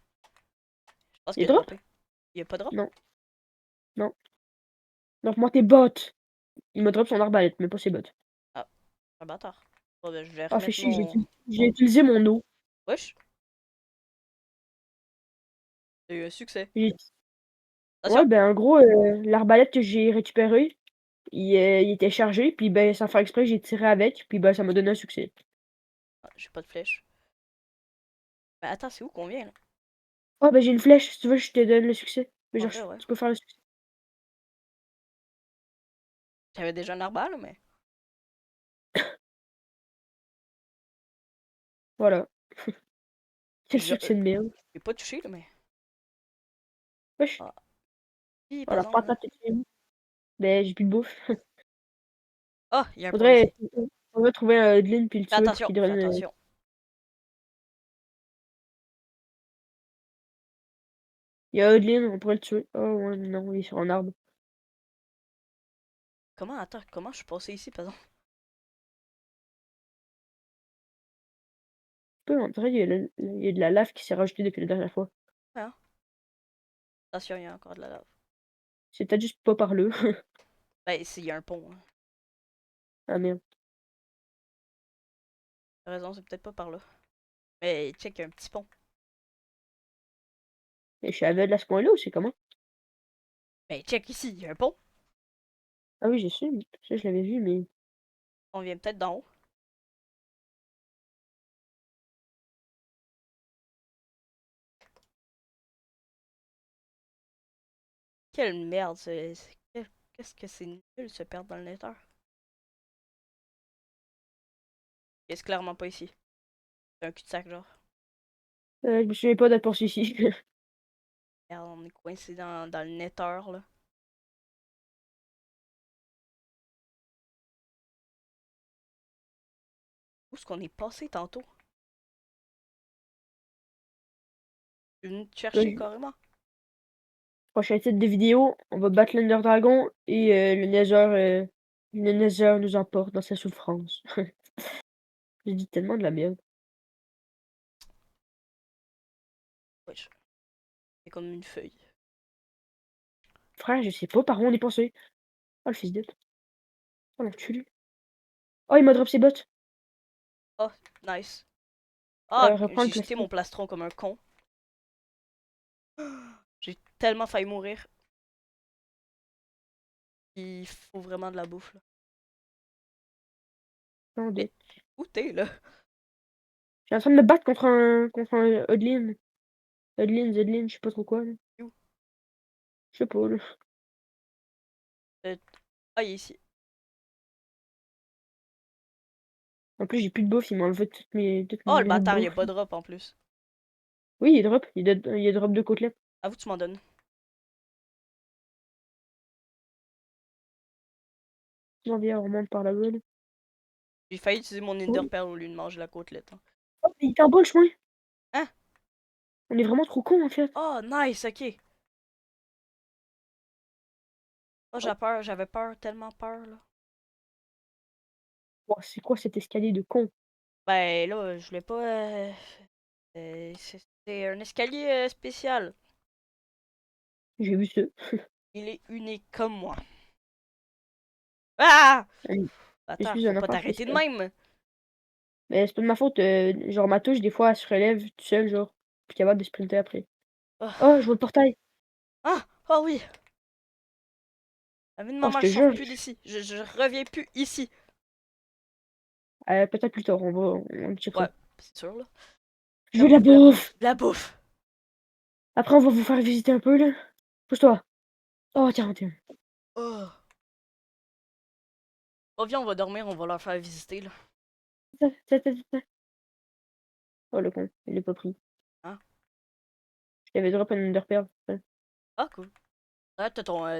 Je pense Il qu'il a drop? droppé. Il y a pas de drop? Non, non. Donc moi, tes bottes. Il me drop son arbalète, mais pas ses bottes. Ah, un bâtard. Bon, ben, je vais Ah, fais remettre chier, mon. j'ai utilisé mon eau. Wesh, j'ai eu un succès. J'ai- Attention! Ouais, ben en gros, l'arbalète que j'ai récupérée, il était chargé, puis ben sans faire exprès, j'ai tiré avec, puis ben ça m'a donné un succès. Ah, j'ai pas de flèche. Mais attends, c'est où qu'on vient là? Ah ben j'ai une flèche, si tu veux, je te donne le succès. Mais En genre, vrai, ouais. tu peux faire le succès. J'avais déjà un arbal, mais. Voilà. Quel Je succès de merde. j'ai pas touché là, mais. Wesh. Ah, si, par Voilà, exemple, là. patate et crème. Ben j'ai plus de bouffe. Ah, il y a un point Faudrait, ici. faudrait trouver un Edlin puis le Fais tuer pour attention, qu'il fais donne. attention. Il y a Edlin, on pourrait le tuer. Oh ouais, non, il est sur un arbre. Comment, attends, comment je suis passé ici, par exemple? peu, on dirait il y a de la lave qui s'est rajoutée depuis la dernière fois. Hein? Attention, il y a encore de la lave. C'est peut-être juste pas par là. Ben, s'il y a un pont. Hein. Ah merde. T'as raison, c'est peut-être pas par là. Mais check, il y a un petit pont. Et je suis aveugle à ce point-là ou c'est comment? Ben, check ici, il y a un pont. Ah oui, je sais, ça je l'avais vu, mais On vient peut-être d'en haut. Quelle merde, qu'est-ce que c'est nul se perdre dans le nether. C'est clairement pas ici. C'est un cul-de-sac, genre. je me souviens pas d'être pour ici. Merde, on est coincé dans le nether, là. Où est-ce qu'on est passé tantôt? Je suis venu te chercher carrément. Prochain titre de vidéo, on va battre l'Ender Dragon et le Nether nous emporte dans sa souffrance. J'ai dit tellement de la merde. Wesh. C'est comme une feuille. Frère, je sais pas par où on est passé. Oh le fils de... Oh l'enculé. Oh il m'a drop ses bottes. Oh, nice. Ah, Reprends le j'ai jeté plastron. mon plastron comme un con. J'ai tellement failli mourir. Il faut vraiment de la bouffe, là. Mais Attendez. où t'es, là? Je suis en train de me battre contre un Odlin. Zedlin, je sais pas trop quoi là. Où? Je sais pas là. Euh, Ah, il est ici. En plus j'ai plus de bouffe, il m'a enlevé toutes Oh, le mes bâtard, il y a bouffe. pas de drop en plus. Oui, il drop, il drop de côtelettes. Avoue, tu m'en donnes. Non, viens, on remonte par là-bas là. J'ai failli utiliser mon Ender Oui. Pearl au lieu de manger la côtelette. Hein. Oh, mais il est en bas le chemin. Hein? On est vraiment trop cons en fait. Oh, nice, ok. Oh, Oh, j'ai peur, j'avais peur, tellement peur, là. wow, c'est quoi cet escalier de con? Ben, là, je voulais pas... c'est un escalier spécial. J'ai vu ça. Il est unique comme moi. Ah! Allez, je Attends, suis faut un pas enfant t'arrêter de spécial. même. Mais c'est pas de ma faute, genre ma touche des fois elle se relève toute seule genre, puis capable de sprinter après. Oh, Oh. je vois le portail! Ah! Oh oui! La vie de Oh, je maman, je te sors jure, plus d'ici. Je reviens plus ici. peut-être plus tard, on le checkera. Ouais, c'est sûr, là. Je veux de J'avoue, la bouffe! de la bouffe. Après on va vous faire visiter un peu là. Pousse-toi! Oh tiens, tiens. Oh. Oh, viens, on va dormir, on va leur faire visiter, là. Tiens, tiens, tiens, tiens. Oh le con, il est pas pris. Hein? Je t'avais drop un Enderpearl. Ouais. Ah, cool. Ouais,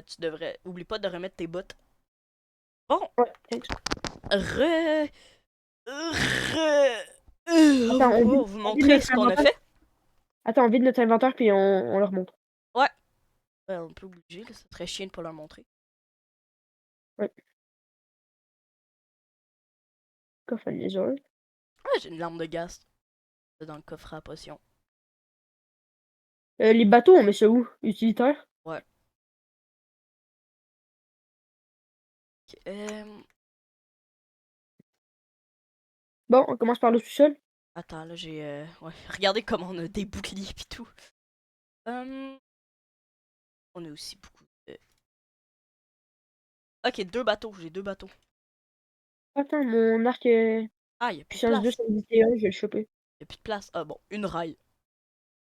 tu devrais... Oublie pas de remettre tes bottes. Bon, Ouais, thanks. re... Attends, On va vous on vide montrer notre ce qu'on a inventaire. fait. Attends, on vide notre inventaire puis on leur montre. Ouais. On peut obliger, là, c'est très chiant de pas leur montrer. Ouais. Coffre à lézard. Ah, j'ai une lampe de gaz. C'est dans le coffre à potion. Les bateaux, on met ça où? Utilitaire? Ouais. Ok, Bon, on commence par le sous-sol. Attends, là, j'ai... Ouais, regardez comment on a des boucliers pis tout. On a aussi beaucoup de... Ok, deux bateaux, j'ai deux bateaux. Attends, mon arc Ah, y a plus de puissance 2 place. sur 21, je vais le choper. Y a plus de place. Ah bon, une rail.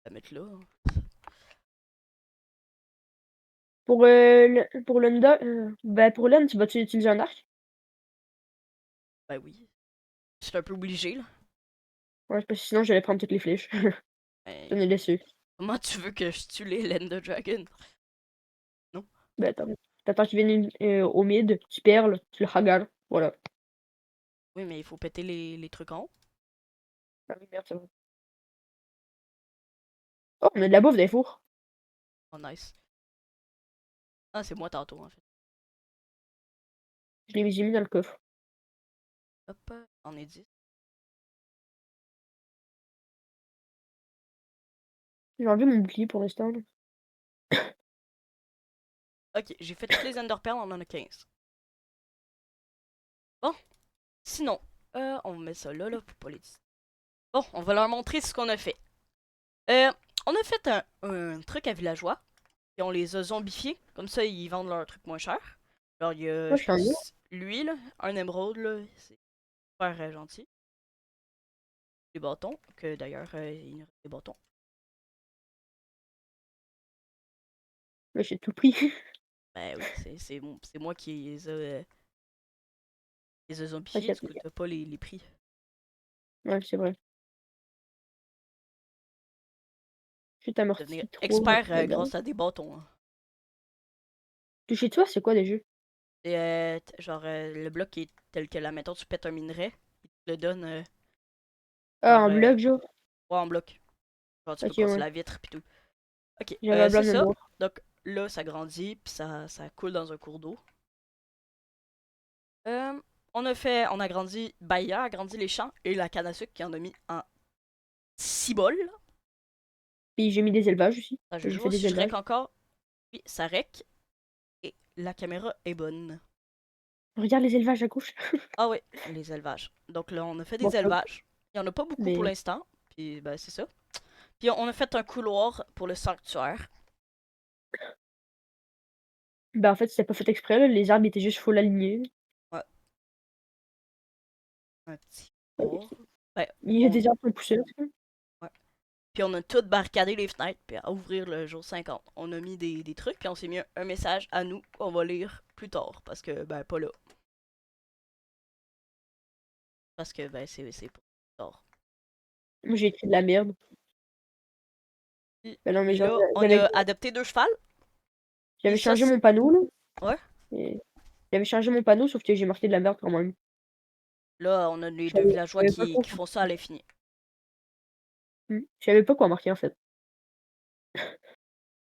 On va mettre là. Hein. Pour l'Unda, ben pour l'Un, tu vas-tu utiliser un arc? Ben oui. C'est un peu obligé, là. Ouais, parce que sinon j'allais prendre toutes les flèches. Ben, J'en ai laissé. comment tu veux que je tue les Land Dragon? Non? Ben attends. T'attends qu'il vienne au mid, tu perles, tu le hagar. Voilà. Oui, mais il faut péter les trucs en haut. Ah oui, merde, c'est bon. Oh, on a de la bouffe des fours. Oh, nice. Ah, c'est moi tantôt, en fait. J'ai mis dans le coffre. Hop, on est 10. J'ai enlevé mon bouclier pour l'instant, là. Ok, j'ai fait toutes les Ender Pearls, on en a 15. Bon, sinon, on met ça là, pour pas les... Bon, on va leur montrer ce qu'on a fait. Euh, on a fait un truc à villageois. Et on les a zombifiés. Comme ça, ils vendent leurs trucs moins cher. Alors, il y a, Moi, je je suis en haut. pense, lui, là, un émeraude, là, c'est super gentil. Des bâtons, que d'ailleurs, il nous reste des bâtons. Mais j'ai tout pris. Ben oui, c'est moi qui les a zombifiés, Ok, du coup, t'as pas les prix. ouais, c'est vrai. Je vais Devenir t'amortir 3 expert de base. grâce à des bâtons. Hein. Toucher toi, c'est quoi déjà? Et, genre, le bloc qui est tel que là, mettons, tu pètes un minerai, il te le donne, Ah, genre, en bloc, genre? ouais, en bloc. Genre, tu peux Ok, casser ouais. la vitre, pis tout. Ok, J'avais un c'est blanc de ça. noir. Donc, là, ça grandit, puis ça coule dans un cours d'eau. On a grandi, Bahia a grandi les champs et la canne à sucre qui en a mis en 6 bols. Puis j'ai mis des élevages aussi. Ah, je vais J'ai juste fait voir des si je rec élevages. encore. Oui, ça rec. Et la caméra est bonne. Regarde les élevages à gauche. Ah oui, les élevages. Donc là, on a fait Bon, des élevages. Il n'y en a pas beaucoup pour mais l'instant. Puis, ben, c'est ça. Puis, on a fait un couloir pour le sanctuaire. bah, en fait, c'était pas fait exprès, là. Les arbres étaient juste full alignés. Ouais, un petit Ouais, couloir. Ben, il y a des arbres qui ont poussé, là. ouais. Puis, on a tout barricadé les fenêtres. Puis, à ouvrir le jour 50. On a mis des trucs. Puis, on s'est mis un message à nous qu'on va lire plus tard. Parce que, ben, pas là. Parce que, ben, c'est pas plus tard. Moi, j'ai écrit de la merde. Puis Ben non, mais genre, là, on a adopté 2 chevals. Puis j'avais ça, changé mon panneau, là. ouais. Et j'avais changé mon panneau, sauf que j'ai marqué de la merde quand même. Là, on a les Je deux savais, je villageois savais pas qui quoi. font ça à l'infini. Je savais pas quoi marquer, en fait.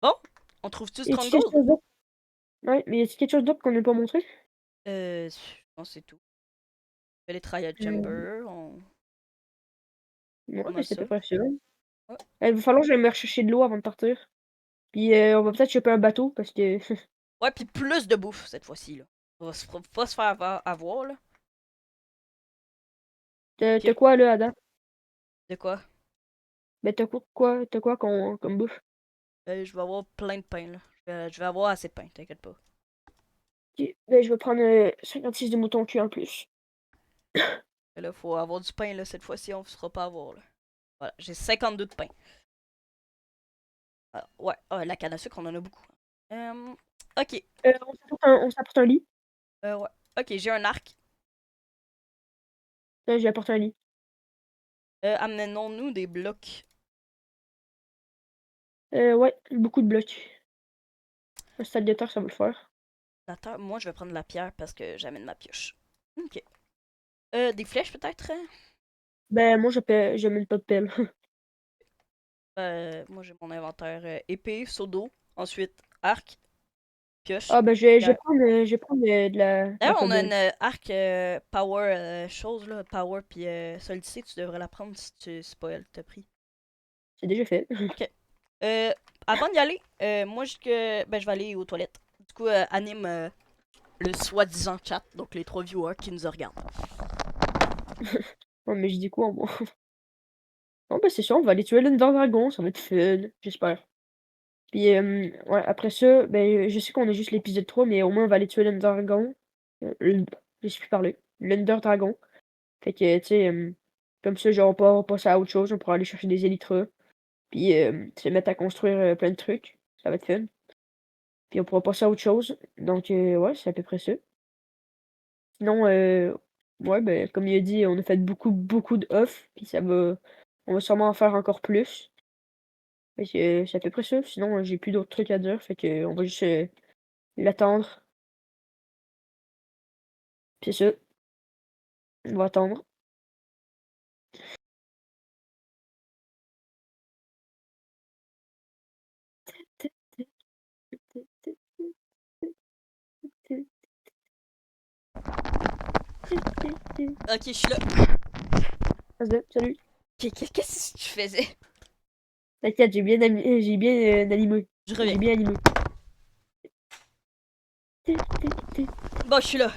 Bon, on trouve-tu Y a-t-il quelque Stronghold? chose d'autre? Ouais, mais y a-t-il quelque chose d'autre qu'on n'a pas montré? Je pense que c'est tout. On fait les triad Hmm, chamber, ouais, pas mais mal c'est à ça. peu près ça. Ouais. Il va falloir que j'aille me rechercher de l'eau avant de partir. Puis on va peut-être choper un bateau, parce que... Ouais, puis plus de bouffe cette fois-ci, là. On va pas se faire avoir, là. T'as Puis, quoi, là, Adam? de quoi? Ben, t'as quoi comme bouffe? Je vais avoir plein de pain, là. Je vais avoir assez de pain, t'inquiète pas. Ok, ben, je vais prendre 56 de mouton cuit en plus. Mais là, faut avoir du pain, là, cette fois-ci, on ne se fera pas avoir, là. Voilà, j'ai 52 de pain. Alors, ouais, la canne à sucre, on en a beaucoup. Ok, On s'apporte un lit. ouais. Ok, j'ai un arc. J'ai apporté un lit. Amenons-nous des blocs. Ouais, beaucoup de blocs. Un stade de terre, ça va le faire. La terre, moi, je vais prendre la pierre parce que j'amène ma pioche. Ok. Des flèches, peut-être? Hein? Ben, moi, je mets pas de pelle. Moi, j'ai mon inventaire épée, seau d'eau, ensuite arc, pioche, Ah, ben, pierre. je vais prendre de la D'ailleurs, on a cobble. une arc power chose, là. Power puis solidité, tu devrais la prendre si pas elle t'a pris. C'est déjà fait. Ok. Euh, Avant d'y aller, moi, ben, je vais aller aux toilettes. Du coup, anime le soi-disant chat, donc les 3 viewers qui nous regardent. Oh, mais je dis quoi, moi? Bon, ben, c'est sûr, on va aller tuer l'Ender Dragon, ça va être fun, j'espère. Puis, ouais, après ça, ben, je sais qu'on a juste l'épisode 3, mais au moins, on va aller tuer l'Ender Dragon. Je sais plus parler. L'Ender Dragon. Fait que, tu sais, comme ça, genre, on va passer à autre chose, on pourra aller chercher des élytras, puis se mettre à construire plein de trucs. Ça va être fun. Puis on pourra passer à autre chose. Donc, ouais, c'est à peu près ça. Sinon, ouais, ben, comme il a dit, on a fait beaucoup, beaucoup de off, puis on va sûrement en faire encore plus. Fait que c'est à peu près ça. Sinon, j'ai plus d'autres trucs à dire, fait que on va juste l'attendre. Puis c'est ça, on va attendre. Ok, je suis là. Salut. Qu'est-ce que tu faisais? T'inquiète, j'ai bien animé. Je reviens. J'ai bien animé. Bon, je suis là.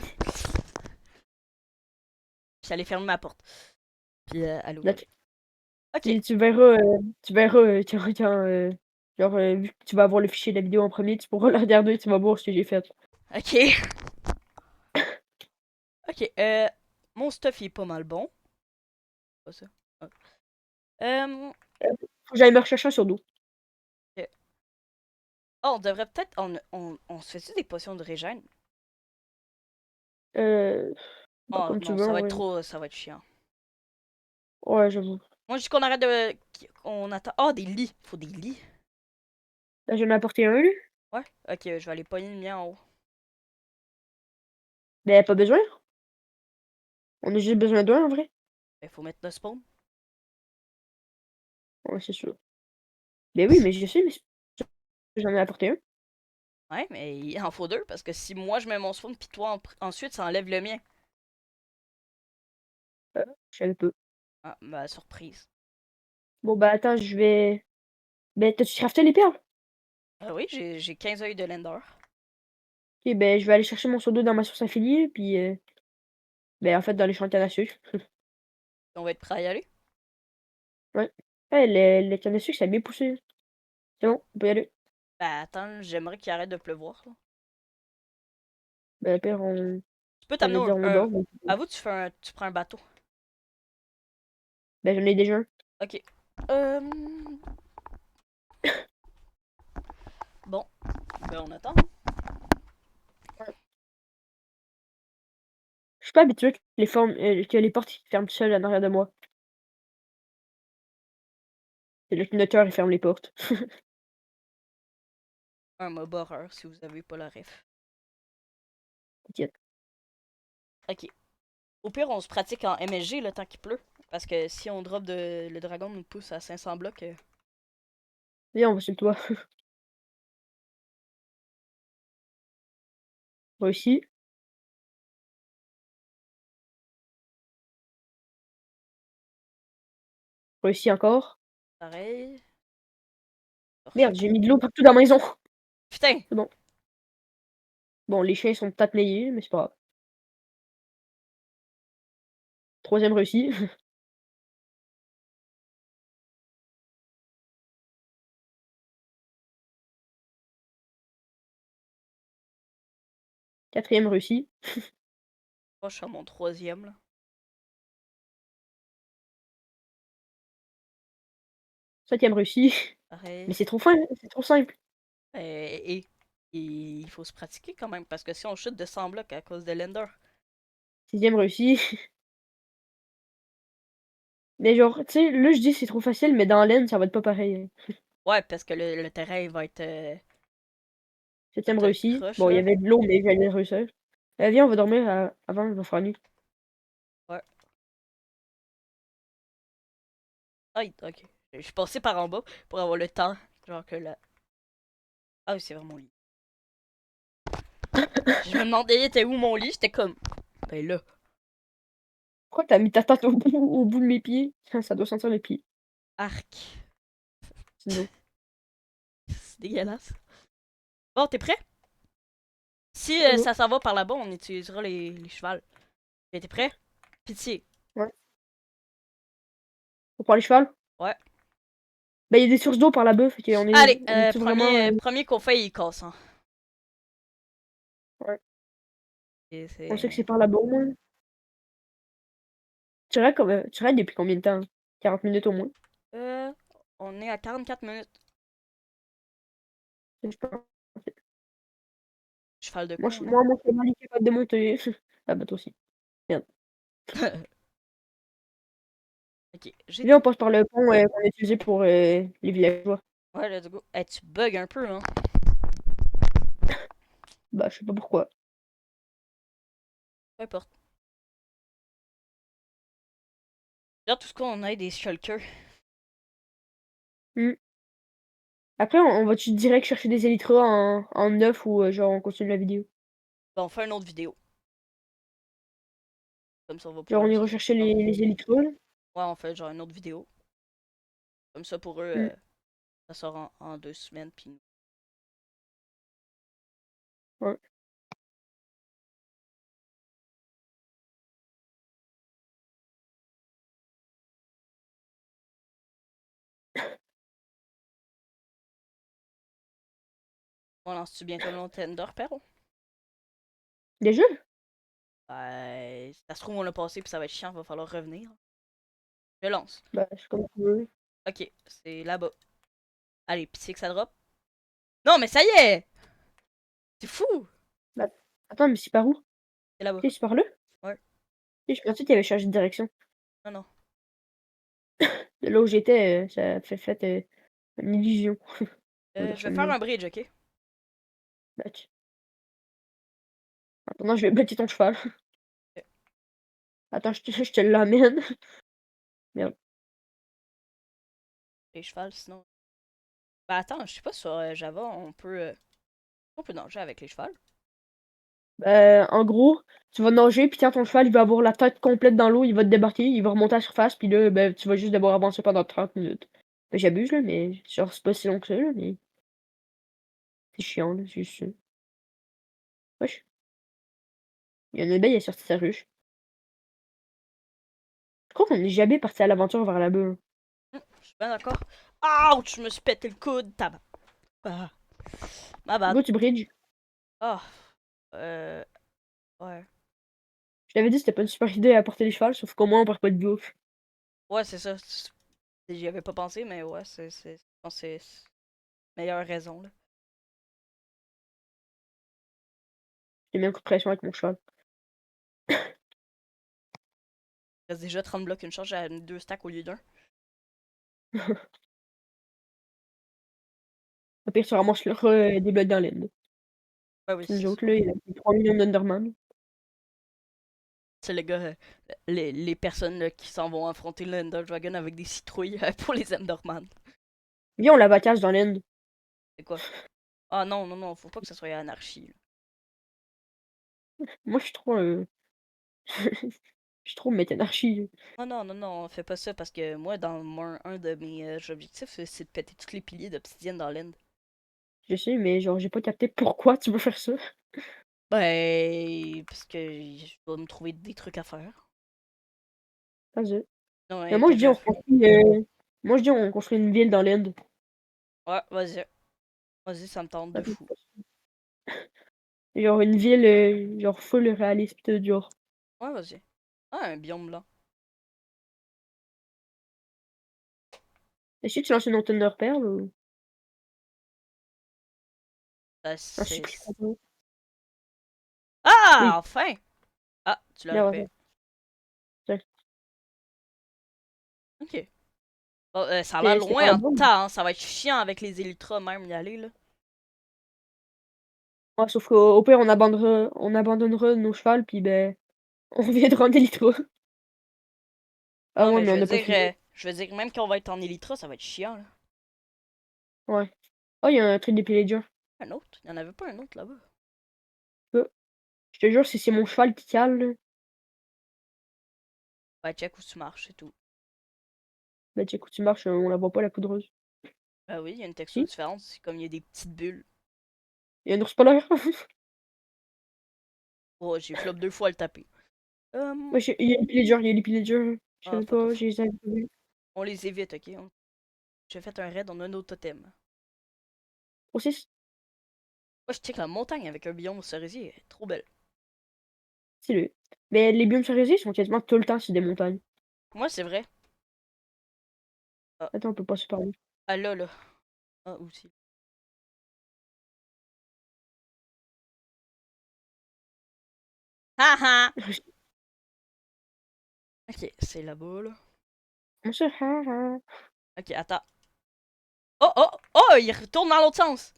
J'allais fermer ma porte. Puis elle ouvre. D'accord. Ok. Tu verras, genre, vu que tu vas avoir le fichier de la vidéo en premier, tu pourras le regarder, tu vas voir ce que j'ai fait. Ok. Ok. Mon stuff il est pas mal bon. Pas ça. Ah. Faut que j'aille me rechercher un sur dos. Ok. Oh, on devrait peut-être. On se fait des potions de régène? Bah, Oh comme tu non, veux, ça en va être vrai. trop. Ça va être chiant. Ouais, j'avoue. Moi, je dis qu'on arrête de. On attend. Oh, des lits. Faut des lits. Là, j'en ai apporté un, là. Ouais. Ok, je vais aller pogner le mien en haut. Mais pas besoin. On a juste besoin d'un, en vrai. Il faut mettre le spawn. Ouais, c'est sûr. Ben oui, mais je sais, mais j'en ai apporté un. Ouais, mais il en faut deux parce que si moi je mets mon spawn puis toi ensuite ça enlève le mien. Je savais pas. Ah, bah surprise. Bon, bah, attends, je vais. Ben, t'as-tu crafté les perles? Ah oui, j'ai 15 œils de Lender. Ok, ben, je vais aller chercher mon seau d'eau dans ma source infinie, puis, ben, en fait, dans les champs de canne à sucre. On va être prêt à y aller. Ouais. Ouais, les cannes à sucre, ça a bien poussé. C'est bon, on peut y aller. Bah attends, j'aimerais qu'il arrête de pleuvoir, là. Ben, père, on. Tu peux J'allais t'amener dire, on un. dort, mais. Avoue, tu prends un bateau. Ben, j'en ai déjà un. Ok. Euh... Bon, ben on attend. Je suis pas habitué que les portes ils ferment tout seuls en arrière de moi. C'est le clignoteur, il ferme les portes. Un mob horreur si vous avez pas la ref. T'inquiète. Ok. Au pire, on se pratique en MSG le temps qu'il pleut. Parce que si on drop le dragon nous pousse à 500 blocs. Viens, on va sur le toit. Réussi. Réussi encore. Pareil. Merde, Parfait. j'ai mis de l'eau partout dans la maison. Putain! C'est bon. Bon, les chiens sont peut-être nayés, mais c'est pas grave. Troisième réussi. Quatrième réussi. Oh, je suis à mon troisième, là. Septième réussi. Mais Pareil. c'est trop fin, hein, c'est trop simple. Et il faut se pratiquer quand même, parce que si on chute de 100 blocs à cause de l'Ender. Sixième réussi. Mais genre, tu sais, là je dis c'est trop facile, mais dans l'aine, ça va être pas pareil, hein. Ouais, parce que le terrain il va être Septième tout réussi. croche, Bon, il y là. avait de l'eau, mais j'allais réussir. Viens, on va dormir avant, il va faire nuit. Ouais. Aïe, ok. Je suis passé par en bas pour avoir le temps. Genre que là. Ah oui, c'est vraiment mon lit. Je me demandais, était où mon lit? J'étais comme. Ben là. Pourquoi t'as mis ta tête au bout de mes pieds? Ça doit sentir les pieds. Arc. Sinon. C'est dégueulasse. Bon, t'es prêt? Si Ouais, ça s'en va par là-bas, on utilisera les chevals. T'es prêt? Pitié. ouais. Faut prendre les chevals? Ouais. Bah, il y a des sources d'eau par là-bas, fait qu'on Allez, on est-tu vraiment, premier qu'on fait, il casse. Hein. ouais, Et on sait que c'est. c'est par là-bas au moins. Tu raides depuis combien de temps? 40 minutes au moins? Euh, on est à 44 minutes. Je pense. Cheval de Moi, con, là. mon cheval est capable de monter. Ah bah toi aussi. Merde. Ok, j'ai Viens, tout. on passe par le pont qu'on a utilisé pour les villageois. Ouais, let's go. Eh, tu bugs un peu, hein. Bah, je sais pas pourquoi. Peu importe. Là, tout ce qu'on a est des shulkers. Hmm. Après, on va-tu direct chercher des élytras en neuf ou genre on continue la vidéo? Bon, on fait une autre vidéo. Comme ça, on va Genre pouvoir on le ira skip. rechercher les élytras, là? Ouais, on fait genre une autre vidéo. Comme ça, pour eux, Hmm. Ça sort en 2 semaines, puis Ouais. on lance-tu bientôt le Nintendo, Perro? Des jeux? Ça se trouve, on l'a passé, puis ça va être chiant, va falloir revenir. Je lance. Bah, c'est comme tu veux. Ok, c'est là-bas. Allez, pis c'est que ça drop. Non, mais ça y est! C'est fou! Bah, attends, mais c'est par où? C'est là-bas. Ok, c'est par là? Ouais. Ok, je pensais qu'il avait changé de direction. Non, non. De là où j'étais, ça fait une illusion. On va dire Je ça vais de faire même. un bridge, ok? Bah, attends, je vais bloquer ton cheval. Ok. Attends, je te l'amène. Merde. Les chevals, sinon. Bah attends, je sais pas sur Java, on peut nager avec les chevals. En gros, tu vas nager, puis quand ton cheval, il va avoir la tête complète dans l'eau, il va te débarquer, il va remonter à la surface, puis là, ben, tu vas juste devoir avancer pendant 30 minutes. Ben, j'abuse, là, mais genre, c'est pas si long que ça, là, mais c'est chiant, là, c'est juste ça. Wesh, il y a une abeille, elle est sortie de sa ruche. Je crois qu'on est jamais parti à l'aventure vers là-bas, hein. Je suis bien d'accord. Ouch! Je me suis pété le coude, tabac. Ah, ma bad. Go, tu bridge. Ah, euh, ouais. Je t'avais dit, c'était pas une super idée à porter les chevals, sauf qu'au moins, on perd pas de bouffe. Ouais, c'est ça. J'y avais pas pensé, mais ouais, je pense que c'est meilleure raison, là. J'ai mis un coup de pression avec mon cheval. Il reste déjà 30 blocs, une charge à 2 stacks au lieu d'un. Au pire, tu ramasses des blocs dans l'end. Ouais, oui, C'est une c'est ça. joke, là, il y a 3 millions d'Enderman. C'est les gars, les personnes là, qui s'en vont affronter l'Ender Dragon avec des citrouilles pour les Enderman. Viens, on la vacasse dans l'end. C'est quoi? Ah non, non, non, faut pas que ça soit anarchie, là. Moi, je suis trop, je suis trop méthanarchie. Non, non, non, non, fais pas ça parce que moi, dans un de mes objectifs, c'est de péter tous les piliers d'obsidienne dans l'end. Je sais, mais genre, j'ai pas capté pourquoi tu veux faire ça. Ben, parce que je dois me trouver des trucs à faire. Vas-y. Non, Mais ouais, que je... moi, je dis, on construit une ville dans l'Inde. Ouais, vas-y. Vas-y, ça me tente de fou. Genre, une ville, genre, full réaliste, genre. Ouais, vas-y. Ah, un biome blanc. Est-ce que tu lances une antenne de repère, ou... Ça, Un cycle? Ah, Oui. enfin! Ah, tu l'as Là, repéré. ouais, ouais. Ok. Bon, ça a l'air C'était loin pas en bon. temps, hein. Ça va être chiant avec les Elytras même y aller, là. Ouais, sauf qu'au pire, on abandonnera nos chevals, puis ben, on viendra en Elytra. Ah Non, ouais, mais mais on n'a pas fini. je veux dire, même quand on va être en Elytra, ça va être chiant, là. Ouais. Oh, il y a un truc des pillagers. Un autre? Il y en avait pas un autre là-bas. Je te jure, si c'est mon cheval qui cale, là, Ouais, check où tu marches, c'est tout. ben, tu sais, quand tu marches, on la voit pas, la poudreuse. Ah oui, il y a une texture Si? différente, c'est comme il y a des petites bulles. Il y a un ours polaire. Oh, j'ai flop 2 fois à le taper. Ouais, il y a les pillagers, il y a les pillagers. Je Ah, savais fuck pas, off. je les avais pas vus. On les évite, ok? J'ai fait un raid, on a un autre totem. Aussi, Moi, je check la montagne avec un biome cerisier, elle est trop belle. stylé. Mais les biomes cerisiers sont quasiment tout le temps sur des montagnes. Moi, c'est vrai. Ah, Attends, on peut pas se parler. ah là, là. Ah, aussi. Ha ha! Ok, c'est là-bas, là. Comment ça? Ah, ah. Ok, attends. Oh, oh, oh, il retourne dans l'autre sens!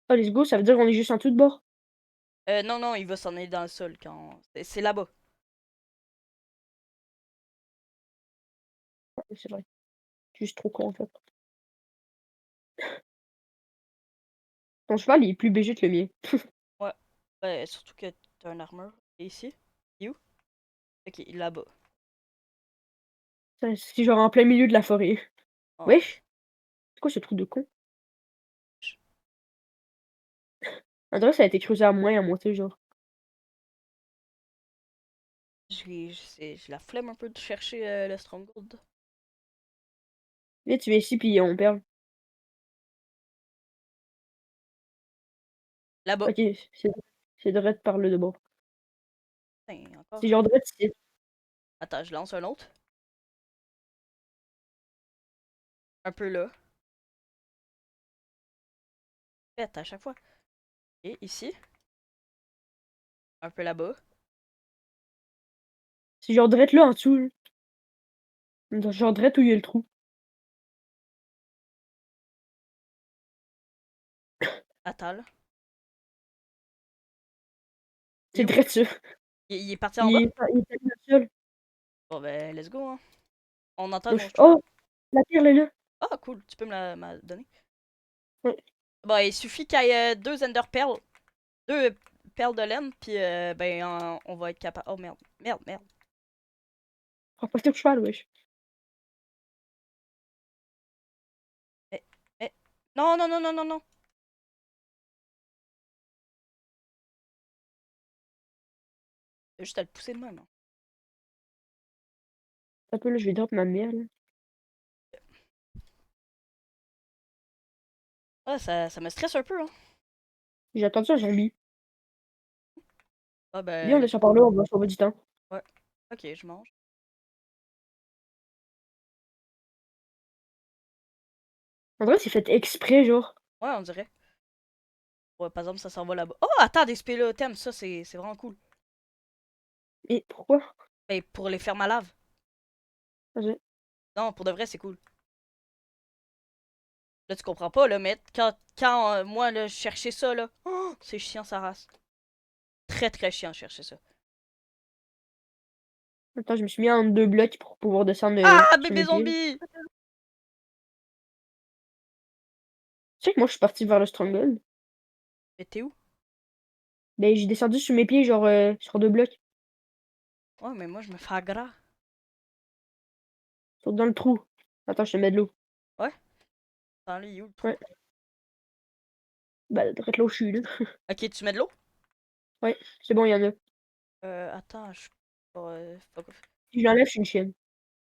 Oh, let's go, ça veut dire qu'on est juste en tout de bord. Non, non, il va s'en aller dans le sol quand... C'est là-bas. Ouais, c'est vrai. Je suis juste trop con, en fait. Ton cheval, il est plus BG que le mien. Ouais. Ouais, surtout que t'as un armure. Et ici? Il est où? Ok, il est là-bas. C'est genre en plein milieu de la forêt. Oh, Wesh! C'est quoi ce trou de con? On dirait que ça a été creusé à moins à moitié, genre. J'ai la flemme un peu de chercher le Stronghold. Là, tu viens ici, puis on perd. Là-bas. Ok, c'est direct par le de bord. Putain, C'est encore. genre direct ici. Attends, je lance un autre. Un peu là. Pète à chaque fois. Et ici. Un peu là-bas. C'est genre direct là en dessous. Là. Genre direct où il y a le trou. Attends, là. Il est C'est où? direct ça. Il est parti en bas? Il est pas le seul. Bon, ben, let's go, hein. On entend nos Wesh. strong. Oh, la pierre elle est là. Ah, cool. Tu peux me la donner? Ouais. Bon, il suffit qu'il y ait deux Ender Pearls. Deux perles de laine, puis ben, on va être capable. Oh merde, merde, merde. Prends pas ton cheval, wesh. Eh, eh. Non, non, non, non, non, non. Juste à le pousser de même, hein. Un peu là, je vais drop ma mère là. Ah, ça me stresse un peu, hein. J'ai attendu un zombie. Ah, Viens, on ben, descend par là, on va sauver du temps. ouais. Ok, je mange. En vrai, c'est fait exprès, genre. Ouais, on dirait. Ouais, par exemple, ça s'en va là-bas. Oh, attends, des spéléothèmes, ça, c'est vraiment cool. Et pourquoi? Ben, pour les fermes à lave. Vas-y. Non, pour de vrai, c'est cool. Là, tu comprends pas, là, mais quand moi, là, je cherchais ça, là, oh, c'est chiant, sa race. Très, très chiant, chercher ça. Attends, je me suis mis en deux blocs pour pouvoir descendre Ah, sur bébé mes pieds. Là. zombie! Tu sais que moi, je suis parti vers le Stronghold. Mais t'es où? Ben, j'ai descendu sur mes pieds, genre, sur deux blocs. Ouais, mais moi, je me fais gras. Saute dans le trou. Attends, je te mets de l'eau. Ouais? Attends, là, il est où le trou? Ouais. Bah, direct là où je suis, là. Ok, tu mets de l'eau? Ouais, c'est bon, il y en a. Attends, je... fuck off. Si je l'enlève, je suis une chienne.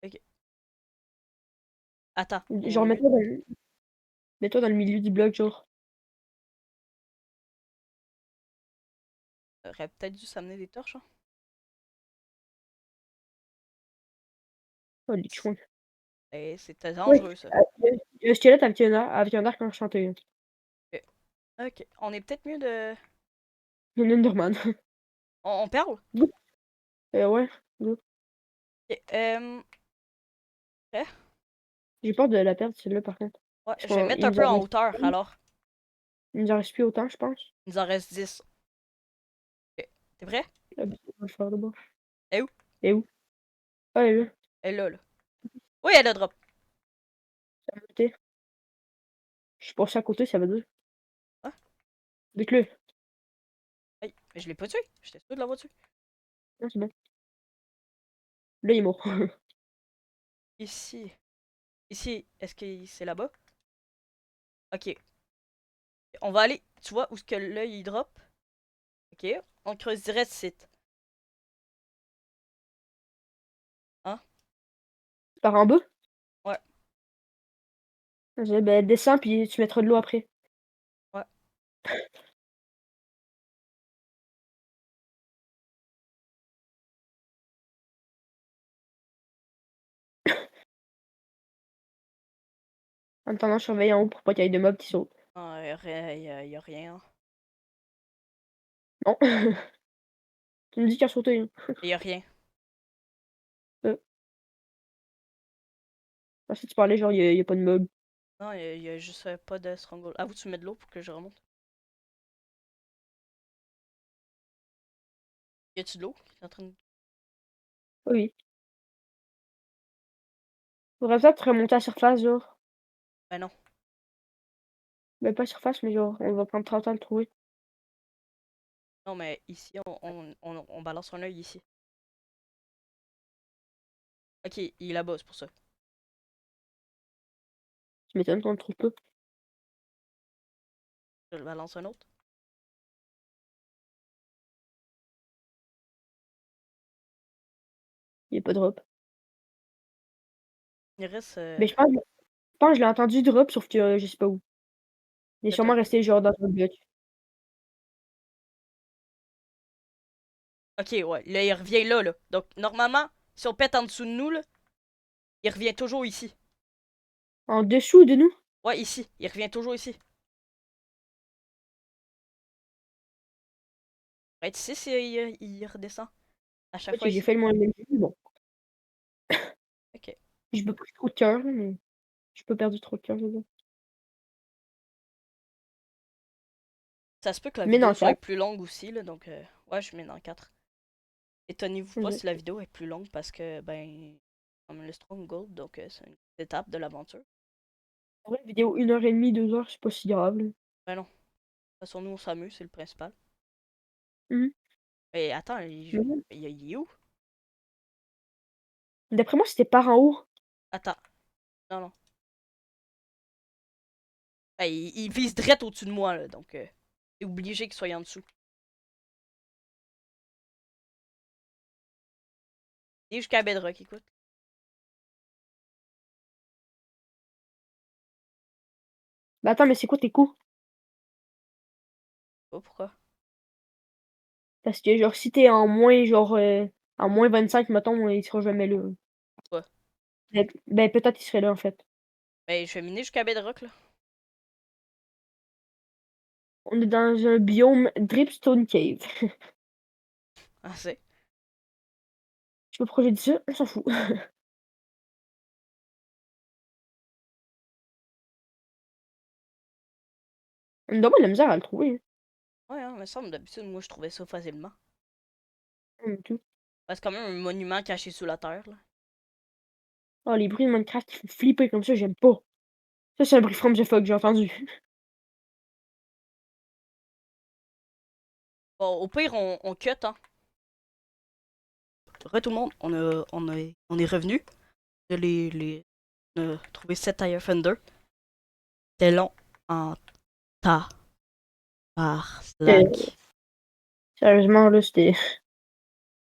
Ok. Attends, Genre, mets-toi dans le milieu du bloc, genre. aurait peut-être dû s'amener des torches, hein. Oh, les chouins. Eh, c'était Ouais, dangereux, ça. le squelette avec un arc enchanté. Hein. Ok, ok. On est peut-être mieux de... Un Enderman. On perle? Ouais. Go. Ok, ouais, J'ai peur de la perdre, celle-là, par contre. ouais, Parce je vais qu'il mettre un nous peu en en reste, hauteur, alors. il nous en reste plus autant, je pense. Il nous en reste 10. Ok. T'es prêt? Ah, ben, on va le faire d'abord. Elle est où? Et où? Ah, elle est là. Elle est là, là. Oui, elle a drop. Ça a monté. Je suis passé à côté, ça veut dire. Ah, Vite-le. aïe. Mais je l'ai pas tué. J'étais sûr de l'avoir tué. Ah, c'est bon. Là, il est mort. Ici. Ici, est-ce que c'est là-bas? Ok. On va aller, tu vois, où est-ce que l'œil il drop? Ok. On creuse direct site. Hein? Par en bas? Ouais, Vas-y, ben, descends, puis tu mettras de l'eau après. ouais. En attendant, je surveille en haut pour pas qu'il y ait de mobs qui sautent. Ah, y a rien, hein. Non. Tu me dis qu'il a sauté. Hein. Y a rien. Euh, si tu parlais, genre, il y a pas de mobs. Non, y a juste pas de stronghold. Ah, vous, tu mets de l'eau pour que je remonte. Y a-tu de l'eau qui est en train de... Oui. Faudrait peut-être remonter à surface, genre. Ben non. Ben, pas surface, mais genre, on va prendre 30 ans à le trouver. Non, mais ici, on balance un œil ici. Ok, il est là-bas, c'est pour ça. Tu m'étonnes qu'on le trouve pas. Je le balance un autre. Il y a pas de drop. Il reste. Mais je pense que je l'ai entendu drop, sauf que je sais pas où. Il est sûrement Peut-être. resté genre dans un bloc. Ok, ouais. Là, il revient là, là. Donc, normalement, si on pète en dessous de nous, là, il revient toujours ici. En dessous de nous? Ouais, ici. Il revient toujours ici. Ouais, tu sais si il redescend à chaque Ok, fois j'ai ici. fait le moins même jeu, bon. Ok. J'ai pas pris trop de cœur, mais j'ai pas perdu trop de cœur, je veux dire. Ça se peut que la Mais dans vidéo le soit cas, plus longue aussi, là. Donc, ouais, je mets dans 4. Étonnez-vous pas si la vidéo est plus longue parce que, ben, comme le Strong Gold, donc c'est une étape de l'aventure. en vrai, vidéo 1h30, 2 heures, c'est pas si grave, là. Ben non. De toute façon, nous, on s'amuse, c'est le principal. Mhm. Mais attends, Mais bon. il est où? D'après moi, c'était par en haut. Attends. Non, non. Ben, il vise direct au-dessus de moi, là. Donc, c'est obligé qu'il soit en dessous. Il est jusqu'à Bedrock, écoute. Bah attends, mais c'est quoi tes coups? Oh, pourquoi? Parce que genre si t'es en moins genre en moins 25, mettons, il sera jamais là. Quoi? Ben peut-être il serait là en fait. Ben, je vais miner jusqu'à Bedrock, là. On est dans un biome Dripstone Cave. Ah, c'est. Je sais pas pourquoi j'ai dit ça, on s'en fout. On a de la misère à le trouver, hein. Ouais, hein, me semble d'habitude, moi, je trouvais ça facilement. Rien du tout. Ben, c'est quand même un monument caché sous la terre, là. Oh, les bruits de Minecraft qui font flipper comme ça, j'aime pas. Ça, c'est un bruit from the fog que j'ai entendu. Bon, au pire, on cut, hein. Re tout le monde, on est revenu. On a trouvé 7 Tire Fender. C'était long en Euh, tabarnak. Sérieusement, là, c'était.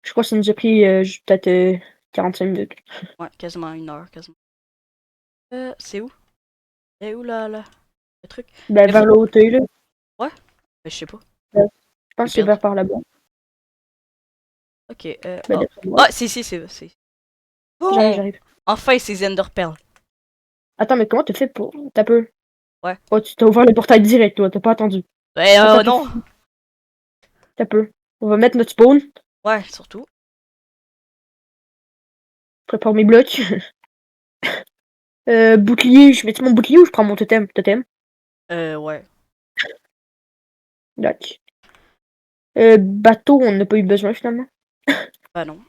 Je crois que ça nous a pris peut-être 45 minutes. Ouais, quasiment 1 heure, quasiment. C'est où? C'est où, là, le truc? Ben Mais vers faut... le hauteur, là. Ouais? Ben, je sais pas. Je pense J'ai que c'est perdu. vers par là-bas. Ok, Ben oh. d'après moi. Ah, si, c'est... J'arrive, Bon! j'arrive. Enfin, ces Ender Pearls. Attends, mais comment t'as fait pour. T'as peu. Ouais. Oh, tu t'as ouvert le portail direct, toi, t'as pas attendu. Ben, Attends, non! t'as peu. On va mettre notre spawn. Ouais, surtout. Prépare mes blocs. Bouclier, je mets mon bouclier ou je prends mon totem? Totem. Ouais. Lac. Bateau, on n'a pas eu besoin finalement. Ben non.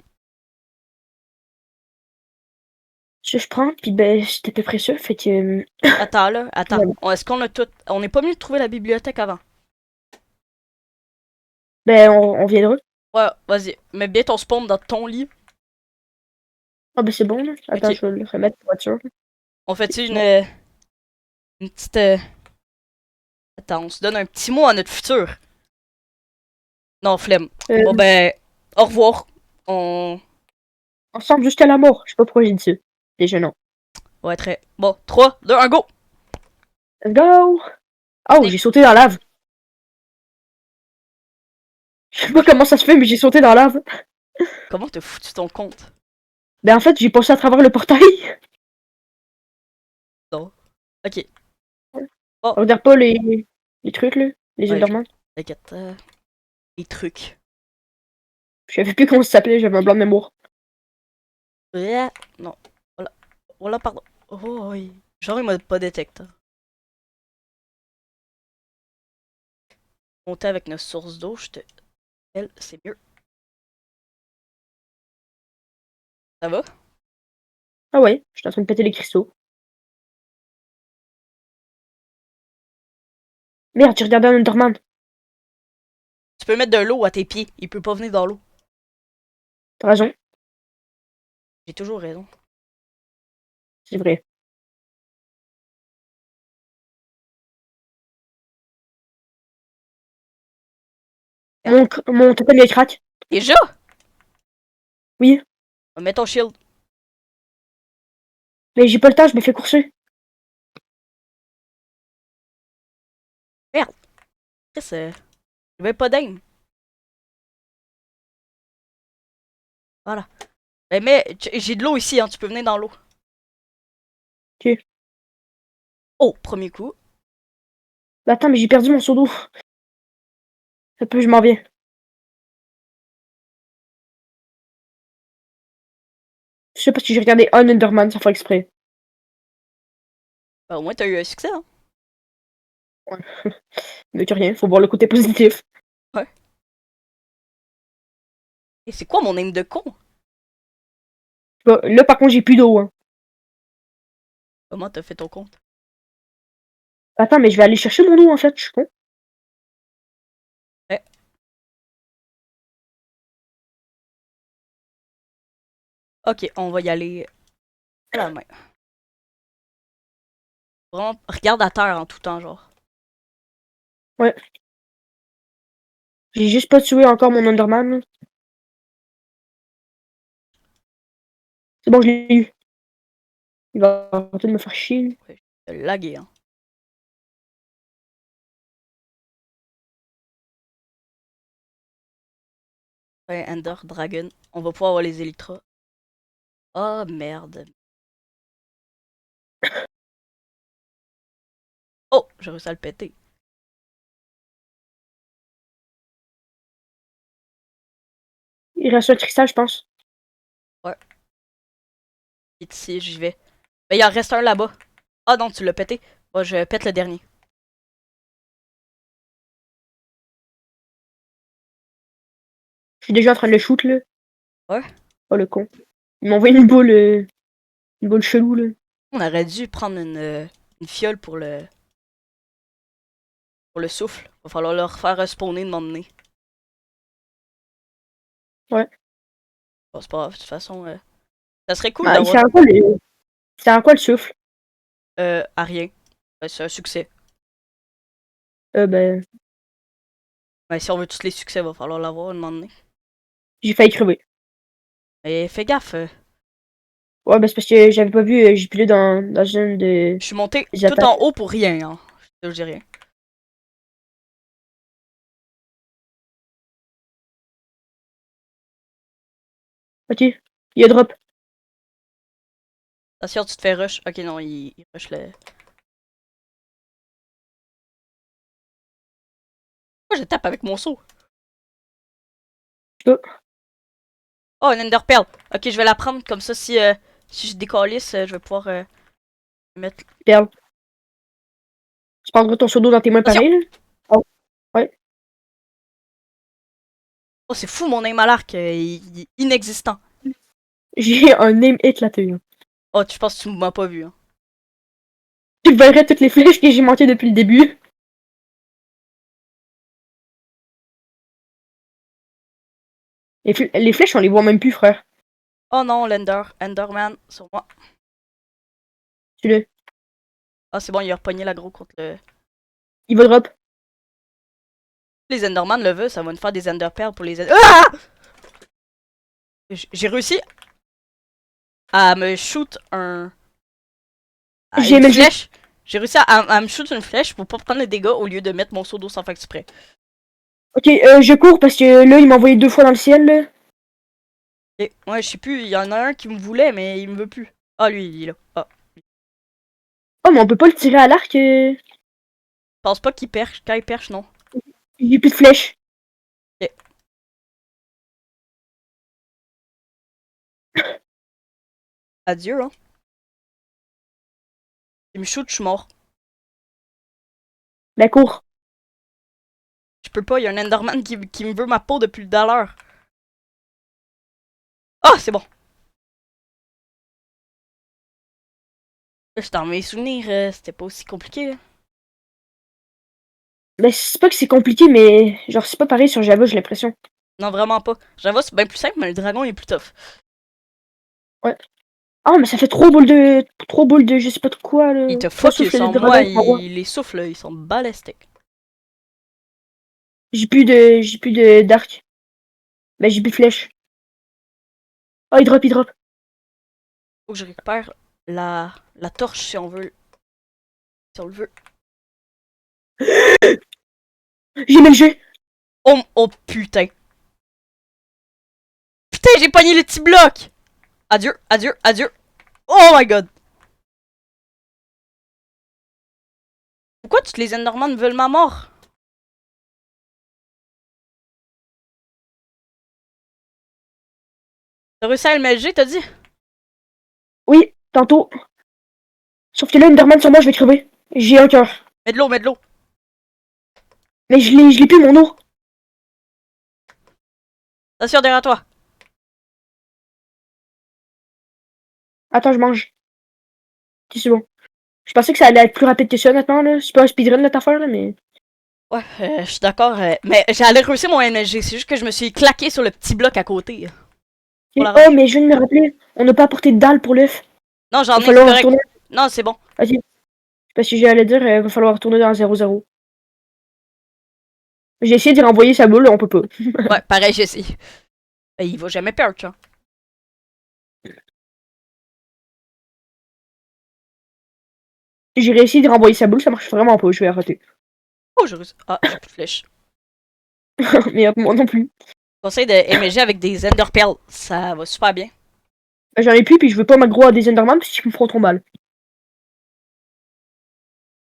Ça, je prends, puis ben, c'était à peu près ça. Fait que. Attends, là, attends. Voilà. Est-ce qu'on a tout... On n'est pas mieux de trouver la bibliothèque avant? Ben, on viendra. Ouais, vas-y. Mets bien ton spawn dans ton lit. Ah, ben, c'est bon, là. Attends, Ok. je vais le remettre pour être sûr. On fait-tu Bon. une petite... Attends, on se donne un petit mot à notre futur. Non, flemme. Bon, Euh, ben, au revoir. On... ensemble jusqu'à la mort. Je sais pas pourquoi j'ai dit ça. Déjà, non. Ouais, très... Bon, 3, 2, 1, go! Let's go! Oh, Snake. j'ai sauté dans la lave. Je sais pas comment ça se fait, mais j'ai sauté dans la lave. Comment t'as foutu ton compte? Ben, en fait, j'ai passé à travers le portail. Non. Ok. Bon. On regarde pas les trucs, là. Les Ouais, Enderman. t'inquiète. Les trucs. Je savais plus comment ça s'appelait, j'avais un blanc de mémoire. Non. Voilà. Voilà, pardon. Oh, oui. Genre, il m'a pas détecte. Monter avec notre source d'eau, je te... Elle, c'est mieux. Ça va? Ah ouais, j'étais en train de péter les cristaux. Merde, j'ai regardé un Enderman. Tu peux mettre de l'eau à tes pieds. Il peut pas venir dans l'eau. T'as raison, J'ai toujours raison. c'est vrai. Mon totem il crack. Déjà? Oui. Mets ton shield. Mais j'ai pas le temps, je me fais courser. Chris, j'avais pas d'aim. Voilà. Mais j'ai de l'eau ici, hein, tu peux venir dans l'eau. Ok. Oh, premier coup. Bah, attends, mais j'ai perdu mon seau d'eau. Ça peut, je m'en viens. Je sais parce que j'ai regardé un Enderman sans faire exprès. Bah, au moins, t'as eu un succès, hein. Ouais. Mais que rien, faut voir le côté positif. Ouais. Et c'est quoi mon aim de con? Bah, là, par contre, j'ai plus d'eau. Hein. Comment t'as fait ton compte? Attends, mais je vais aller chercher mon eau en fait, je suis con. Ouais. Ok, on va y aller à la main. Vraiment, regarde à terre en tout temps, genre. Ouais. J'ai juste pas tué encore mon Enderman. C'est bon, je l'ai eu. Il va arrêter de me faire chier. Ouais, lagué, hein. Ouais, Ender, Dragon. On va pouvoir avoir les Elytras. Oh, merde. Oh, j'ai réussi à le péter. Il reste un cristal, je pense. Ouais. Il est ici, j'y vais. Mais il en reste un là-bas. Ah non, tu l'as pété. Bon, je pète le dernier. Je suis déjà en train de le shoot, là. Ouais. Oh, le con. Il m'a envoyé une boule chelou, là. On aurait dû prendre une fiole pour le souffle. Va falloir leur faire respawner de m'emmener. Ouais. Bon, c'est pas grave, de toute façon. Ça serait cool Bah, il d'avoir. sert à quoi le... Il sert à quoi le souffle? À rien. Ouais, c'est un succès. Ben, Mais si on veut tous les succès, va falloir l'avoir de m'emmener. j'ai failli crever. Mais fais gaffe. Ouais, bah, c'est parce que j'avais pas vu, j'ai pilé dans une Je suis monté des tout attaques. en haut pour rien, hein. Je dis rien. Ok, il y a drop. Attention, tu te fais rush. Ok, non, il rush le. Pourquoi je tape avec mon seau? Oh, Oh, une Ender Pearl. Ok, je vais la prendre comme ça. Si je décalisse, je vais pouvoir mettre. perle. Tu prendras ton seau d'eau dans tes mains Attention! pareil, là? Oh, ouais. Oh, c'est fou, mon aim à l'arc. Il est inexistant. J'ai un name éclaté. Hein. Oh, tu penses que tu m'as pas vu, hein. Tu verrais toutes les flèches que j'ai manquées depuis le début. Les flèches, on les voit même plus, frère. Oh non, l'Ender. Enderman, sur moi. Tu le. Ah, c'est bon, il a repogné l'aggro contre le. Il va drop. Les Enderman le veulent, ça va nous faire des Ender Pearls pour les. Ah! J'ai réussi à me shoot J'ai une aimé le jeu. flèche. J'ai réussi à me shoot une flèche pour pas prendre les dégâts au lieu de mettre mon seau d'eau sans faire exprès. Ok, je cours parce que là, il m'a envoyé 2 fois dans le ciel, là. Et, ouais, je sais plus, il y en a un qui me voulait, mais il me veut plus. Ah, lui, il est là. Ah. Oh, mais on peut pas le tirer à l'arc. Je pense pas qu'il perche. Quand il perche, non. J'ai plus de flèches. Ok. Adieu, hein. Il me shoot, je suis mort. La cour. Je peux pas, il y a un Enderman qui me veut ma peau depuis tout à l'heure. Ah, c'est bon. Là, dans mes souvenirs, c'était pas aussi compliqué. Là. Ben, c'est pas que c'est compliqué, mais genre, c'est pas pareil sur Java, j'ai l'impression. Non, vraiment pas. Java, c'est bien plus simple, mais le dragon il est plus tough. Ouais. Ah, mais ça fait trop boule de. Trop boule de je sais pas de quoi, là. Il te Trois fuck souffles de sans dragon, moi, trois rois. les souffles, ils sont balastiques. J'ai plus de d'arc. Ben, j'ai plus de flèches. Oh, il drop. Faut que je récupère la torche si on veut. Si on le veut. J'ai mis le jeu. Oh putain. Putain, j'ai pogné les petits blocs! Adieu, adieu, adieu. Oh my god. Pourquoi toutes les Enderman veulent ma mort? T'as réussi à MLG, t'as dit? Oui, tantôt. Sauf que là, Enderman sur moi, je vais crever. J'ai un cœur. Mets de l'eau, mets de l'eau. Mais je l'ai plus, mon eau. Attention derrière toi. Attends, je mange. Ok, c'est bon. Je pensais que ça allait être plus rapide que ça, maintenant, là. C'est pas un speedrun, notre affaire, là, mais... Ouais, je suis d'accord. Mais j'allais réussir mon MLG. C'est juste que je me suis claqué sur le petit bloc à côté. Pour Ok. la Oh, roche. mais je viens de me rappeler. On n'a pas apporté de dalle pour l'œuf. Non, j'en Va ai, c'est falloir correct. retourner. Non, c'est bon. Ok. Parce que j'allais dire, va falloir retourner dans 0-0. J'ai essayé d'y renvoyer sa boule, on peut pas. Ouais, pareil, j'essaie. Ben, il va jamais perdre, tu vois. J'ai réussi de renvoyer sa boule, ça marche vraiment pas, je vais arrêter. Oh, j'ai réussi. Ah, j'ai plus de flèches. Mais moi non plus. Conseil de MLG avec des Ender Pearls. Ça va super bien. J'en ai plus, puis je veux pas m'aggro à des Enderman parce qu'ils me feront trop mal.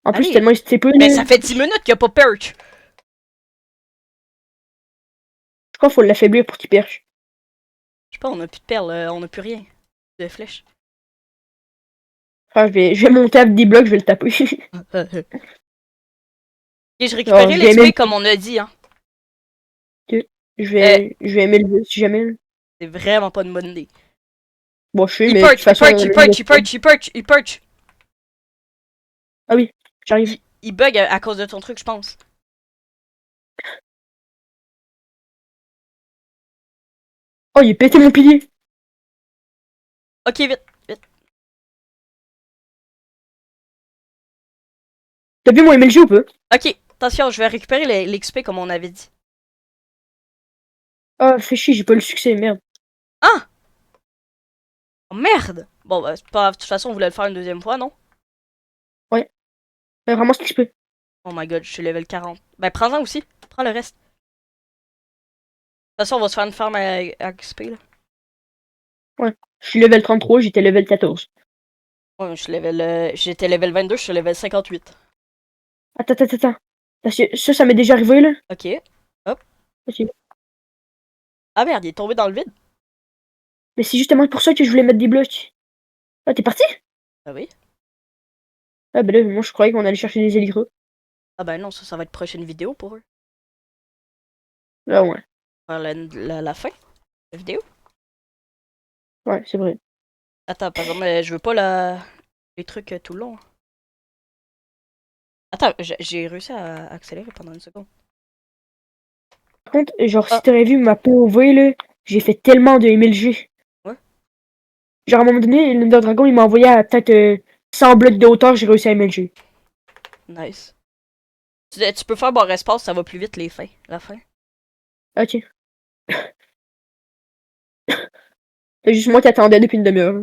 En plus, Allez. tellement c'est peu, Mais là. ça fait 10 minutes qu'il n'y a pas perch. Je crois qu'il faut l'affaiblir pour qu'il perche. Je sais pas, on a plus de perles, on a plus rien. De flèches. Enfin, je vais monter avec des blocs, je vais le taper. Et je Alors, récupérais je vais aimer l'XP comme on a dit, hein. le... Euh, je vais aimer le jeu, si jamais. c'est vraiment pas une bonne idée. Bon, je sais, Il mais de toute perch, il façon, perch, on il a eu perch, il perch, il perch, il perch. Ah oui, j'arrive. Il bug à cause de ton truc, je pense. Oh, il a pété mon pilier. Ok, vite, vite. T'as vu mon MLG ou peu? Ok, attention, je vais récupérer l'XP comme on avait dit. Ah, fais chier, j'ai pas le succès, merde. Ah! Oh, merde! Bon, bah, c'est pas grave. De toute façon, on voulait le faire une deuxième fois, non? Ouais, vraiment ce que je peux. Oh my god, je suis level 40. Ben, prends-en aussi. Prends le reste. De toute façon, on va se faire une farm à XP, là. Ouais. Je suis level 33, j'étais level 14. Ouais, je suis level... j'étais level 22, je suis level 58. Attends. Parce que ça m'est déjà arrivé, là. Ok. Hop. Ok. Ah merde, il est tombé dans le vide. Mais c'est justement pour ça que je voulais mettre des blocs. Ah, t'es parti? Ah oui. Ah, ben là, moi, je croyais qu'on allait chercher des élytres. Ah ben non, ça va être prochaine vidéo pour eux. Ah, ouais. Faire la fin de la vidéo. Ouais, c'est vrai. Attends, par exemple, je veux pas les trucs tout le long. Attends, j'ai réussi à accélérer pendant une seconde. Par contre, genre, si Ah, t'aurais vu ma POV, là, j'ai fait tellement de MLG. ouais. Genre, à un moment donné, l'Ender Dragon, il m'a envoyé à peut-être 100 blocs de hauteur, j'ai réussi à MLG. Nice. Tu peux faire barre espace, ça va plus vite les fins. La fin. Ok. C'est juste moi qui attendais depuis une demi-heure.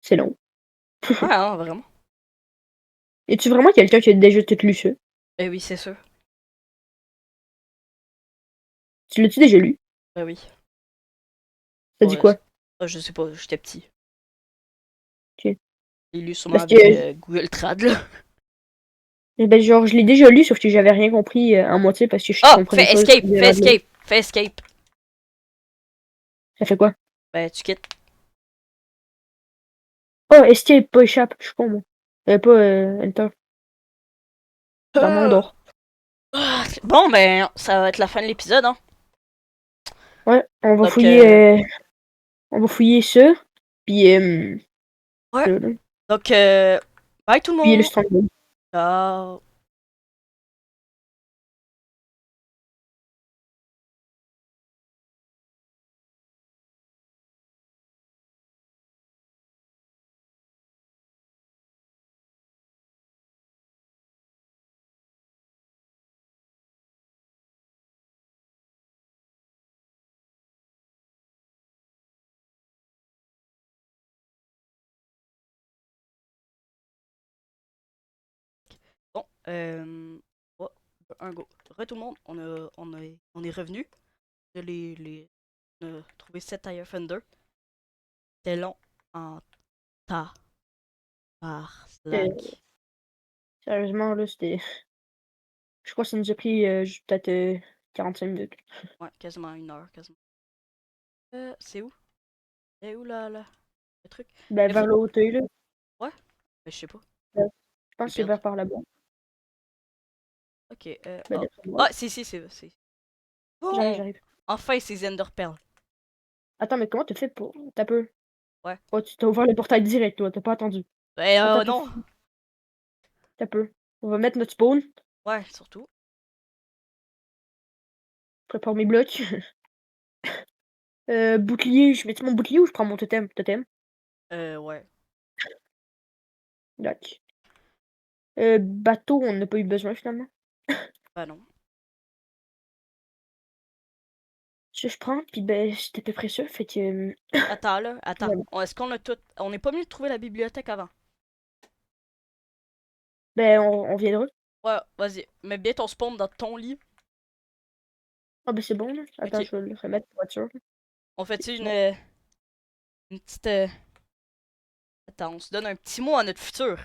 C'est long. Ouais, hein, vraiment. Es-tu vraiment quelqu'un qui a déjà tout lu ça? Ben oui, c'est sûr. Tu l'as-tu déjà lu? Ben oui. Ça dit Ouais, quoi? je sais pas, j'étais petit. Ok. J'ai lu sûrement Parce que, avec Google Trad, là. eh ben, genre, je l'ai déjà lu, sauf que j'avais rien compris en moitié parce que je Ah! comprenais pas ce qu'il Fais disait. escape! Fais escape! Ça fait quoi? Ben, tu quittes. Oh, escape, pas échappe. Je suis con, moi. Pas enter. Dans mon Euh, d'or. Bon, ben, ça va être la fin de l'épisode, hein. Ouais, Donc, on va fouiller ça. Puis, ouais. là, là. Donc, bye tout le Puis le monde! stronghold. Ciao! Oh, un go. Re tout le monde, on est revenu. On a trouvé 7 Tire Fender. C'était long en Euh, tabarnak. Sérieusement, là, c'était. Je crois que ça nous a pris peut-être 45 minutes. Ouais, quasiment 1 heure, quasiment. C'est où? C'est où là, le truc? Ben, Mais vers vous... le hauteur, là. Ouais? Mais je sais pas. Ouais. Je pense J'ai que c'est perdu. vers par là-bas. Ok, Ben, oh. d'après moi. Ah, si, c'est. J'arrive, Bon! j'arrive. Enfin, ces Ender Pearls. Attends, mais comment t'as fait pour. T'as peu. Ouais. Oh, tu t'as ouvert le portail direct, toi. T'as pas attendu. Ben, Attends, t'as non! t'as peu. On va mettre notre spawn. Ouais, surtout. Prépare mes blocs. Bouclier. Je mets mon bouclier ou je prends mon totem? Totem. Ouais. Lac. Bateau, on n'a pas eu besoin finalement. Ben non. Ça, je prends, puis ben, c'était à peu près ça. Fait que. Attends, là, attends. Voilà. Est-ce qu'on a tout... On n'est pas mieux de trouver la bibliothèque avant? Ben, on viendra. Ouais, vas-y. Mets bien ton spawn dans ton lit. Ah, ben, c'est bon, là. Attends, Ok. je vais le remettre pour être sûr. On fait-tu C'est bon. une petite... Attends, on se donne un petit mot à notre futur.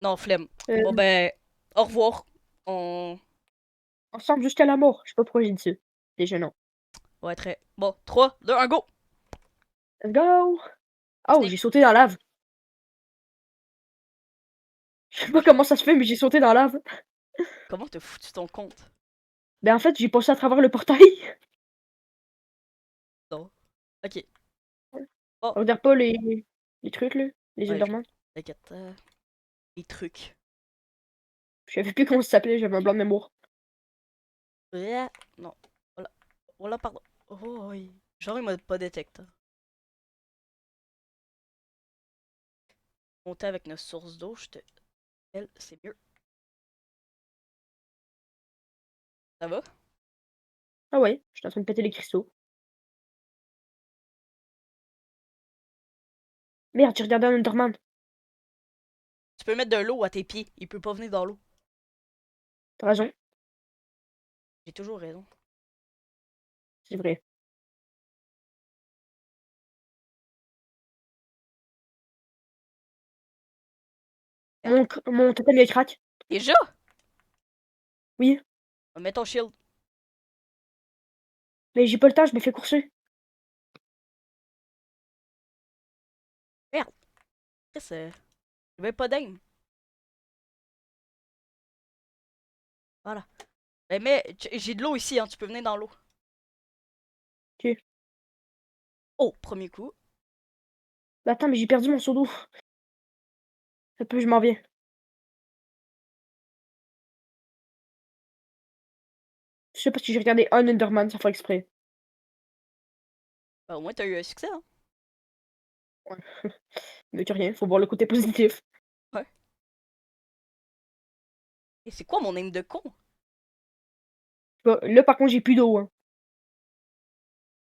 Non, flemme. Bon Euh, ben, au revoir. On... Ensemble jusqu'à la mort. Je sais pas pourquoi j'ai dit ça. Déjà, non. Ouais, très... Bon, 3, 2, 1, go! Let's go! Oh, Snake. j'ai sauté dans la lave. Je sais pas comment ça se fait, mais j'ai sauté dans la lave. Comment t'as foutu ton compte? Ben, en fait, j'ai passé à travers le portail. Non. Ok. Bon. Regarde pas les trucs, là. Les Ouais, Enderman. t'inquiète. Les trucs. Je savais plus comment ça s'appelait, j'avais un blanc de mémoire. Non. Voilà. Voilà, pardon. Oh, oui. Genre, il m'a pas détecté. Monter avec notre source d'eau, je te... Elle, c'est mieux. Ça va? Ah ouais, j'étais en train de péter les cristaux. Merde, j'ai regardé un Enderman. Tu peux mettre de l'eau à tes pieds. Il peut pas venir dans l'eau. T'as raison, J'ai toujours raison. c'est vrai. Merde. Mon totem il crack. Déjà? Oui, Mets ton shield. mais j'ai pas le temps, je me fais courser. Merde. Chris, j'avais pas d'aim. Voilà. Mais j'ai de l'eau ici, hein. Tu peux venir dans l'eau. Ok. Oh, premier coup. Bah, attends, mais j'ai perdu mon seau d'eau. Ça peut, je m'en viens. Je sais parce que j'ai regardé un Enderman sans faire exprès. Bah, au moins, t'as eu un succès, hein. Ouais. Mais que rien, faut voir le côté positif. Ouais. Et c'est quoi mon aim de con? Bah, là, par contre, j'ai plus d'eau, hein.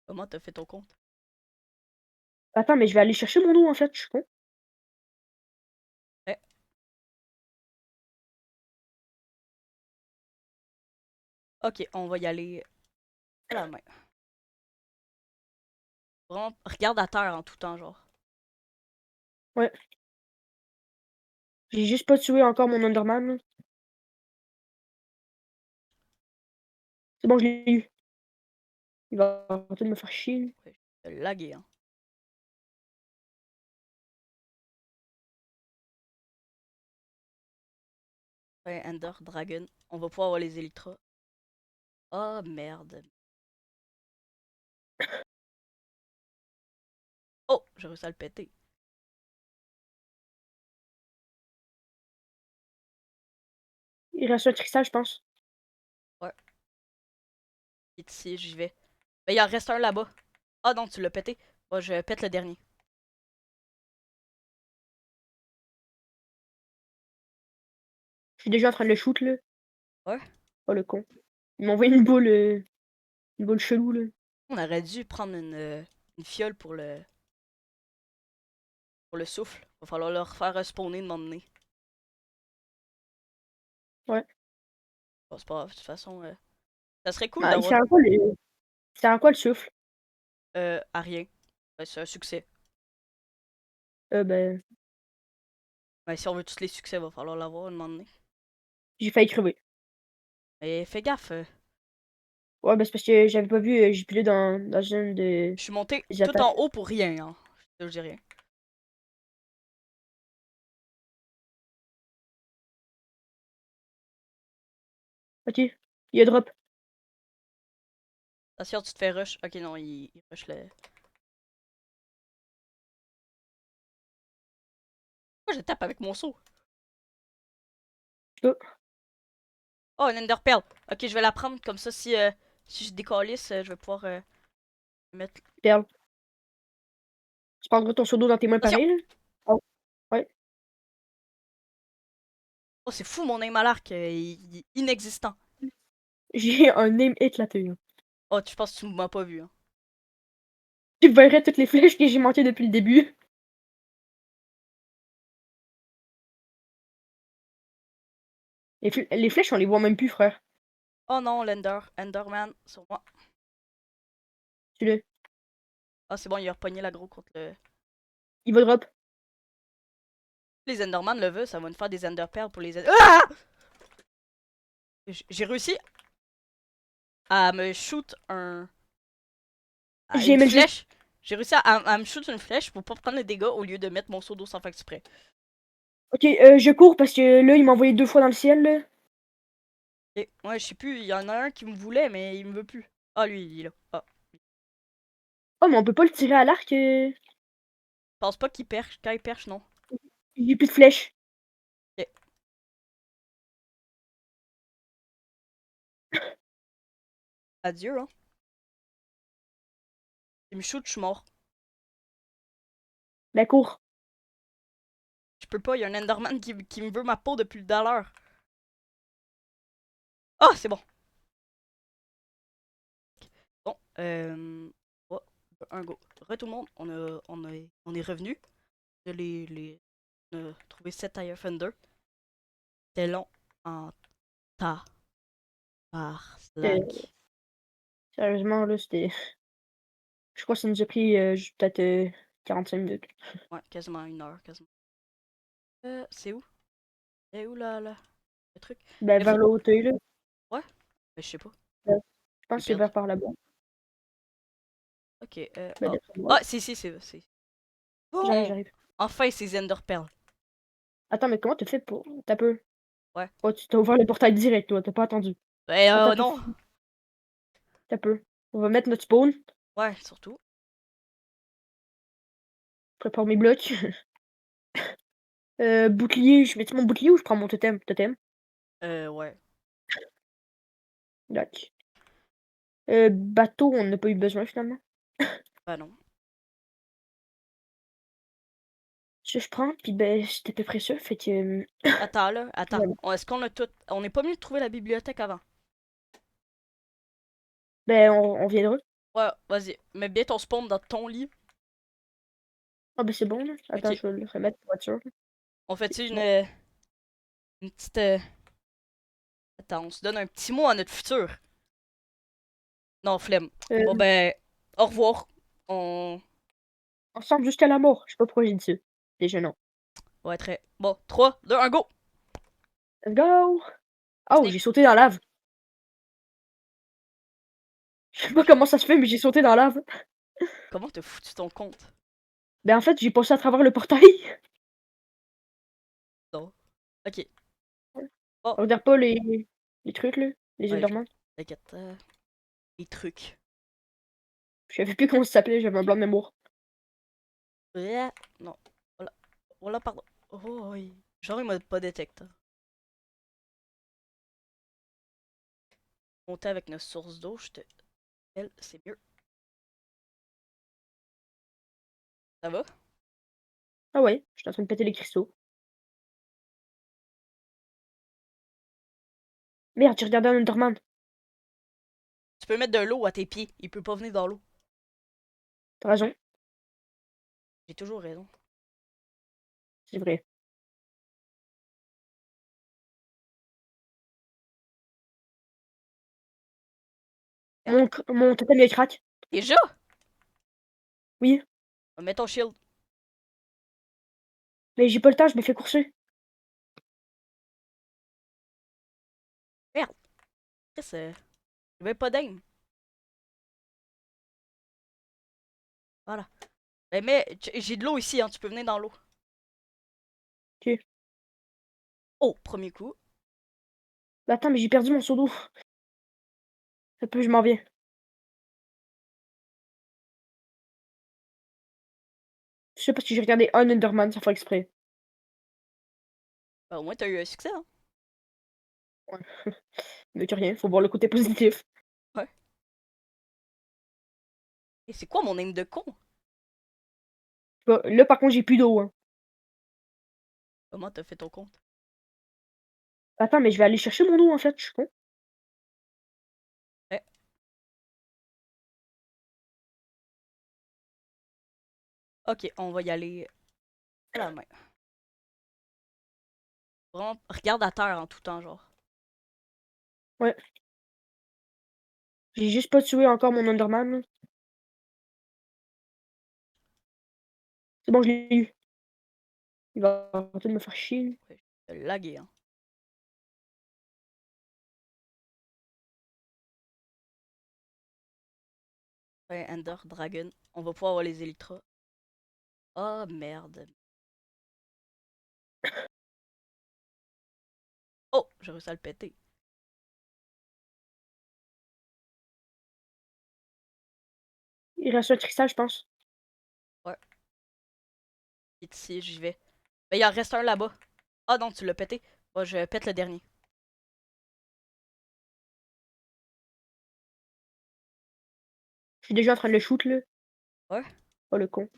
Comment t'as fait ton compte? Attends, mais je vais aller chercher mon eau, en fait, je suis con. Eh. Ok, on va y aller à la main. Vraiment, regarde à terre en tout temps, genre. Ouais. J'ai juste pas tué encore mon Enderman, là. C'est bon, je l'ai eu. Il va arrêter de me faire chier. Ouais, je vais laguer, hein. Ouais, Ender, Dragon. On va pouvoir avoir les Elytras. Oh, merde. Oh, j'ai réussi à le péter. Il reste un cristal, je pense. Ouais, il est ici, j'y vais. Mais il en reste un là-bas. Ah non, tu l'as pété. Bon, je pète le dernier. Je suis déjà en train de le shoot, là. Ouais. Oh, le con. Il m'a envoyé une boule chelou, là. On aurait dû prendre une fiole pour le souffle. Va falloir leur faire respawner de m'emmener. Ouais. Bon, c'est pas grave, de toute façon, ça serait cool Bah, il d'avoir sert à quoi le il sert à quoi le souffle? à rien. Ben, c'est un succès. Ben, Ben, si on veut tous les succès, va falloir l'avoir un moment donné. j'ai failli crever. Mais fais gaffe, Ouais, bah, c'est parce que j'avais pas vu, j'ai pilé dans une de je suis monté des tout attaques. en haut pour rien, hein. Je te dis rien. OK, il y a drop. Attention, tu te fais rush. Ok, non, il rush le. Pourquoi je tape avec mon saut? Oh, Oh, une Ender Pearl. Ok, je vais la prendre comme ça. Si je décalisse, je vais pouvoir mettre. perle. Tu prendras ton seau d'eau dans tes mains Attention! pareil, là? Oh, ouais. Oh, c'est fou, mon aim à l'arc. Il est inexistant. J'ai un aim éclaté, là. Oh, tu penses que tu m'as pas vu, hein? Tu verrais toutes les flèches que j'ai manquées depuis le début. Les flèches, on les voit même plus, frère. Oh non, Enderman, sur moi. Tu le Ah, c'est bon, il a repogné l'aggro contre le. il va drop. Les Enderman le veulent, ça va nous faire des Ender Pearls pour les. Ah! J'ai réussi à me shoot J'ai une MLG. flèche. J'ai réussi à me shoot une flèche pour pas prendre les dégâts au lieu de mettre mon seau d'eau sans faire exprès. OK, je cours parce que là, il m'a envoyé 2 fois dans le ciel, là. Et ouais, je sais plus, il y en a un qui me voulait, mais il me veut plus. Ah, lui, il est là. Ah. Oh, mais on peut pas le tirer à l'arc, Je pense pas qu'il perche. Quand il perche, non. j'ai plus de flèches. Ok. Adieu, hein. Il me shoot, je suis mort. La cour. Je peux pas, il y a un Enderman qui me veut ma peau depuis tout à l'heure. Ah, c'est bon. Bon, oh, un go. Tout le monde, on est revenu. On a trouvé 7 Tire Thunder. C'était long en Euh, tabarnak. Sérieusement, là, c'était je crois que ça nous a pris, peut-être, 45 minutes. Ouais, quasiment 1 heure, quasiment. C'est où? C'est où là, le truc? Ben, Mais vers faut. le hauteuil, là. Ouais? Mais je sais pas. Je Je pense suis que c'est perdu. vers par là-bas. Ok, Ben, ah. d'après moi. Ah, si, c'est. J'arrive, Bon! j'arrive. Enfin, ces Ender Pearls. Attends, mais comment tu fait pour tu peu? Ouais. Oh, tu t'as ouvert le portail direct, toi, tu pas attendu. Ben, Attends un peu, non. tu peu. On va mettre notre spawn. Ouais, surtout. Je prépare mes blocs. Bouclier, je mets mon bouclier ou je prends mon totem? Totem. Ouais. Dac. Bateau, on n'a pas eu besoin finalement. Ben non. Ça, je prends, puis ben, c'était à peu près ça. Fait que, Attends, là, attends. voilà. Est-ce qu'on a tout. On n'est pas mieux de trouver la bibliothèque avant? Ben, on viendra. Ouais, vas-y. Mets bien ton spawn dans ton lit. Ah, ben, c'est bon, là. Attends, Ok. je vais le remettre pour être sûr. On fait-tu Bon. une petite. Attends, on se donne un petit mot à notre futur. Non, flemme. Bon, Euh, ben. Au revoir. On. ensemble jusqu'à la mort. Je sais pas pourquoi j'ai dit ça. Déjà, non. Ouais, très. Bon, 3, 2, 1, go! Let's go! Oh, Snake. j'ai sauté dans la lave. Je sais pas comment ça se fait, mais j'ai sauté dans la lave. Comment t'as foutu ton compte? Ben, en fait, j'ai passé à travers le portail. Non. Ok. Bon. Regarde pas les trucs, là. Les Ouais, Enderman. t'inquiète. Les trucs. Je savais plus comment ça s'appelait, j'avais un blanc de mémoire. Non. Voilà. Voilà, pardon. Oh, oui. Genre, il m'a pas détecté. Monter avec notre source d'eau, je te. Elle, c'est mieux. Ça va? Ah ouais, j'étais en train de péter les cristaux. Merde, j'ai regardé un Enderman. Tu peux mettre de l'eau à tes pieds. Il peut pas venir dans l'eau. T'as raison, J'ai toujours raison. c'est vrai. Mon totem il crack. Déjà? Oui. Mets ton shield. Mais j'ai pas le temps, je me fais courser. Merde. Chris, j'avais pas d'aim. Voilà. Mais j'ai de l'eau ici, hein. Tu peux venir dans l'eau. Ok. Oh, premier coup. Bah, attends, mais j'ai perdu mon seau d'eau. Ça peut, je m'en viens. Je sais parce que j'ai regardé un Enderman sans faire exprès. Bah, au moins, t'as eu un succès, hein. Ouais. Mais que rien, faut voir le côté positif. Ouais. Et c'est quoi mon aim de con? Bah, là, par contre, j'ai plus d'eau. Hein. Comment t'as fait ton compte? Attends, mais je vais aller chercher mon eau en fait, je suis con. Ouais. Ok, on va y aller à la main. Vraiment, regarde à terre en tout temps, genre. Ouais. J'ai juste pas tué encore mon Enderman. Là. C'est bon, je l'ai eu. Il va arrêter de me faire chier. Ouais, je vais laguer, hein. Ouais, Ender, Dragon. On va pouvoir avoir les Elytras. Oh merde. Oh, j'ai réussi à le péter. Il reste un cristal, je pense. Ouais. Vite ici, j'y vais. Mais il en reste un là-bas. Ah non, tu l'as pété. Bon, je pète le dernier. Je suis déjà en train de le shoot là. Ouais. Oh le con.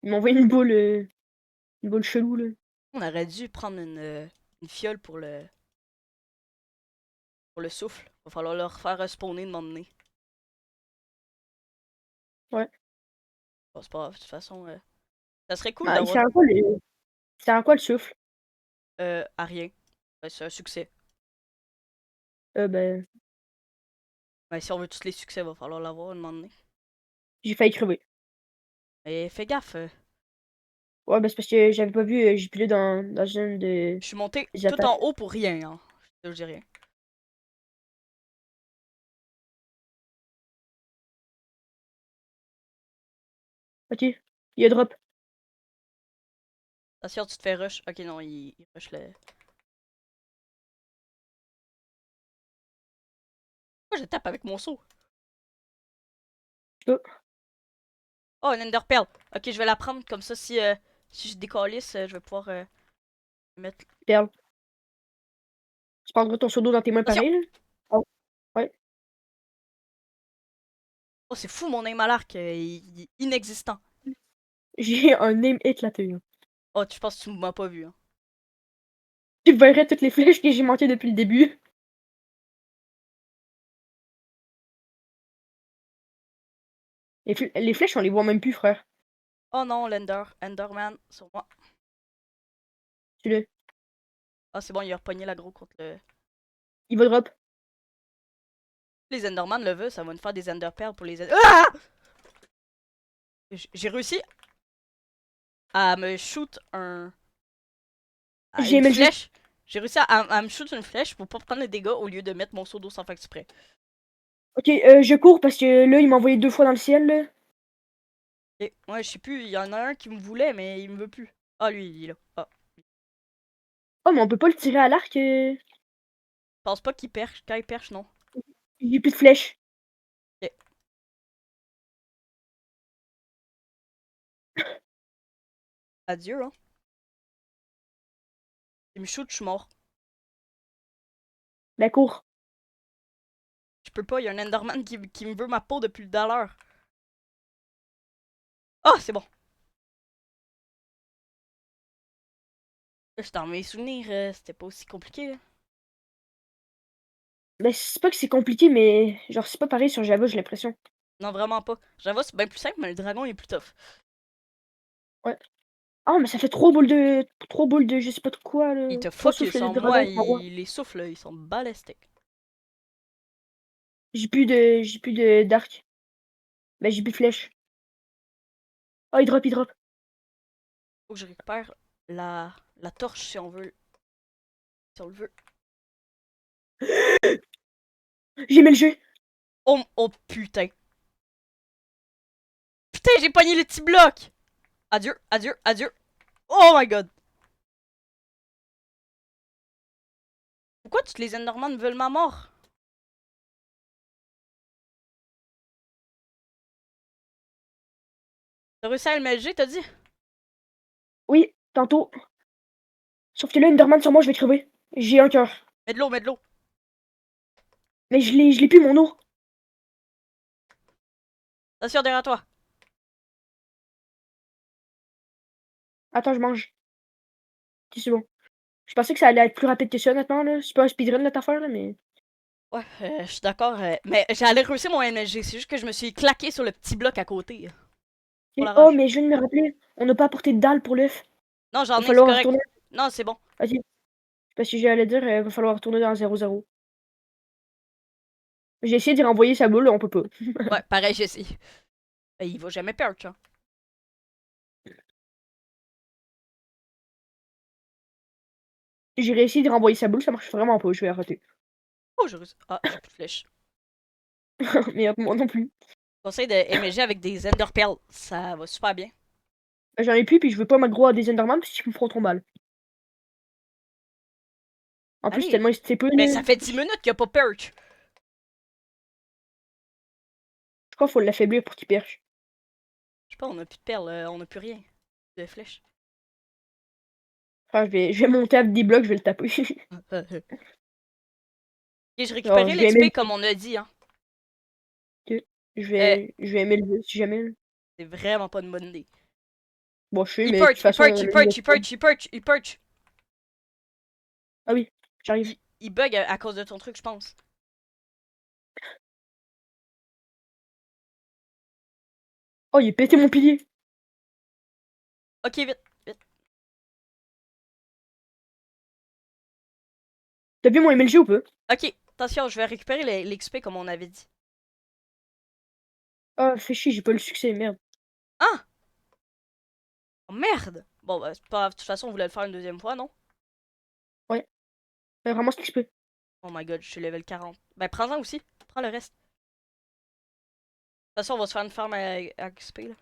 Il m'a envoyé une boule chelou là. On aurait dû prendre une fiole pour le souffle. Va falloir leur faire spawner de m'emmener. Ouais. Bon, c'est pas grave, de toute façon. Ça serait cool Ah, il d'avoir sert à quoi le. Il sert à quoi le souffle? à rien. Ouais, c'est un succès. Ben. Mais si on veut tous les succès, va falloir l'avoir de m'emmener. J'ai failli crever. Mais fais gaffe. Ouais, ben c'est parce que j'avais pas vu, j'ai pilé dans une Je suis monté des tout attaques. en haut pour rien, hein. Je dis rien. Ok. Il y a drop. Attention, tu te fais rush. Ok, non, il rush le. Pourquoi je tape avec mon seau? Oh, Oh, une Ender Pearl. Ok, je vais la prendre comme ça. Si je décalisse, je vais pouvoir mettre. perle. Tu prendras ton seau d'eau dans tes mains Attention! pareil, là? Oh, ouais. Oh, c'est fou, mon aim à l'arc. Il est inexistant. J'ai un name éclaté. Hein. Oh, tu penses que tu m'as pas vu, hein. Tu verrais toutes les flèches que j'ai manquées depuis le début. Les flèches, on les voit même plus, frère. Oh non, Enderman, sur moi. Tu le. Ah, c'est bon, il a repogné l'aggro contre le. Il va drop. Les Enderman le veulent, ça va nous faire des Ender Pearls pour les. Ah! J'ai réussi à me shoot J'ai une MLG. flèche. J'ai réussi à me shoot une flèche pour pas prendre les dégâts au lieu de mettre mon seau d'eau sans faire exprès. Ok, je cours parce que là, il m'a envoyé 2 fois dans le ciel, là. Et ouais, je sais plus, il y en a un qui me voulait, mais il me veut plus. Ah, lui, il est là. Ah. Oh, mais on peut pas le tirer à l'arc. Je pense pas qu'il perche. Quand il perche, non. J'ai plus de flèches. Ok. Adieu, hein. Il me shoot, je suis mort. Ben, cours. Je peux pas, il y a un Enderman qui me veut ma peau depuis tout à l'heure. Ah, c'est bon. Dans mes souvenirs, c'était pas aussi compliqué, là. Ben, c'est pas que c'est compliqué, mais genre, c'est pas pareil sur Java, j'ai l'impression. Non, vraiment pas. Java, c'est bien plus simple, mais le dragon il est plus tough. Ouais. Ah, mais ça fait 3 boules de je sais pas de quoi, là. Il te 3 focus souffles de en moi, dragon, 3 rois. les souffles, ils sont balastiques. J'ai plus de d'arc. Ben, j'ai plus de flèches. Oh, il drop. Faut que je récupère la torche si on veut. Si on le veut. J'ai aimé le jeu. Oh putain. Putain, j'ai pogné les petits blocs. Adieu, adieu, adieu. Oh my god. Pourquoi toutes les Enderman veulent ma mort? T'as réussi à LMLG, t'as dit? Oui, tantôt. Sauf que là, Enderman sur moi, je vais crever. J'ai un cœur. Mets de l'eau, mets de l'eau. Mais je l'ai plus, mon eau. Attention derrière toi. Attends, je mange. Ok, c'est bon. Je pensais que ça allait être plus rapide que ça, honnêtement, là. C'est pas un speedrun, notre affaire, là, mais... Ouais, je suis d'accord. Mais j'allais réussir mon MLG. C'est juste que je me suis claqué sur le petit bloc à côté. Pour Ok. la Oh, rage. mais je viens de me rappeler, on n'a pas apporté de dalle pour l'œuf. Non, j'en Va ai, c'est falloir correct. retourner... Non, c'est bon. Ok. Parce que j'allais dire, va falloir retourner dans 0-0. J'ai essayé d'y renvoyer sa boule, on peut pas. Ouais, pareil, j'essaie. Il va jamais perdre, hein. J'ai réussi de renvoyer sa boule, ça marche vraiment pas, je vais arrêter. Oh, ah, j'ai plus de flèches. Mais moi non plus. Conseil de MLG avec des Ender Pearls. Ça va super bien. J'en ai plus, puis je veux pas m'aggro à des Enderman parce qu'ils me feront trop mal. En plus, Allez. tellement c'est peu, Mais là. ça fait 10 minutes qu'il n'y a pas perch. Je crois qu'il faut l'affaiblir pour qu'il perche. Je sais pas, on a plus de perles, on a plus rien. De flèches. Enfin, je vais monter avec des blocs, je vais le taper. Ok, j'ai Alors, récupéré je vais aimer l'XP comme on a dit, hein. le... Euh, je vais aimer le jeu, si jamais. Là. c'est vraiment pas une bonne idée. Bon, je sais, Il mais de toute perch, il façon, perch, il là, perch, il perch, il perch, il perch. Ah oui, j'arrive. Il bug à cause de ton truc, je pense. Oh, il a pété mon pilier. Ok, vite, vite. T'as vu mon MLG ou peu? Ok, attention, je vais récupérer l'XP comme on avait dit. Ah, fais chier, j'ai pas le succès, merde. Ah! Oh merde! Bon, bah, c'est pas grave, de toute façon, on voulait le faire une deuxième fois, non? Ouais, vraiment ce que je peux. Oh my god, je suis level 40. Ben, prends-en aussi. Prends le reste. De toute façon, on va se faire une farm à XP, là.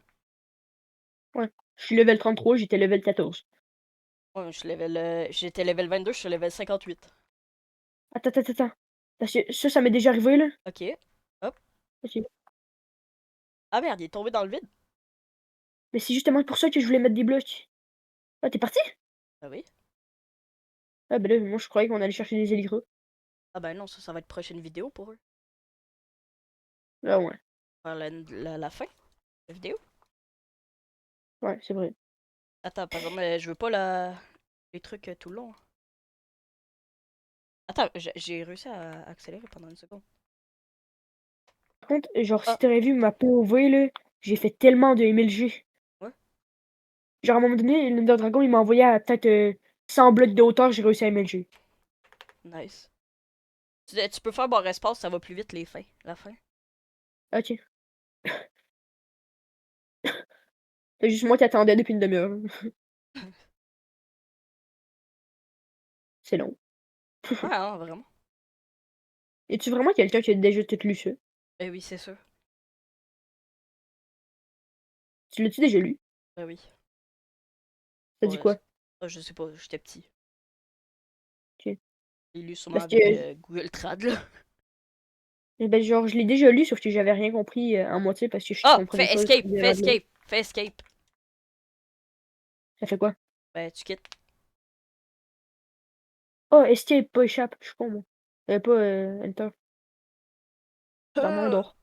Ouais. Je suis level 33, j'étais level 14. Ouais, j'étais level 22, je suis level 58. Attends. Parce que ça m'est déjà arrivé, là. Ok, hop. Ok. Ah merde, il est tombé dans le vide. Mais c'est justement pour ça que je voulais mettre des blocs. Ah, t'es parti? Ah oui. Ah, ben là, moi, je croyais qu'on allait chercher des élytres. Ah ben non, ça va être prochaine vidéo pour eux. Ah, ouais. Faire la fin de la vidéo. Ouais, c'est vrai. Attends, par exemple, je veux pas les trucs tout le long. Attends, j'ai réussi à accélérer pendant une seconde. Par contre, genre, si Ah, t'aurais vu ma POV, là, j'ai fait tellement de MLG. ouais, Genre, à un moment donné, l'Ender Dragon, il m'a envoyé à peut-être 100 blocs de hauteur, j'ai réussi à MLG. nice. Tu peux faire barre espace, ça va plus vite les fins, la fin. Ok. C'est juste moi qui attendais depuis une demi-heure. C'est long. Ouais, hein, vraiment. Es-tu vraiment quelqu'un qui a déjà tout lu ça? Eh oui, c'est sûr. Tu l'as-tu déjà lu? Eh oui. Ça dit Ouais, quoi? je sais pas, j'étais petit. Ok. J'ai lu sûrement Parce que, avec Google Trad, là. eh ben, genre, je l'ai déjà lu, sauf que j'avais rien compris à moitié parce que je Ah! comprenais pas ce qu'il y Fais avait là. escape! Fais escape! Ça fait quoi? Ben, tu quittes. Oh, escape, pas échappe. Je suis con, moi. Pas enter. Dans mon Ah! d'or.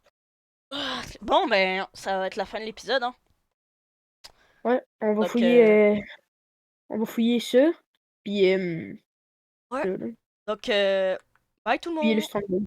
Bon, ben, ça va être la fin de l'épisode, hein. Ouais, Donc, on va fouiller ça. Puis, ouais. là, là. Donc, bye tout le Fouiller le monde! stronghold.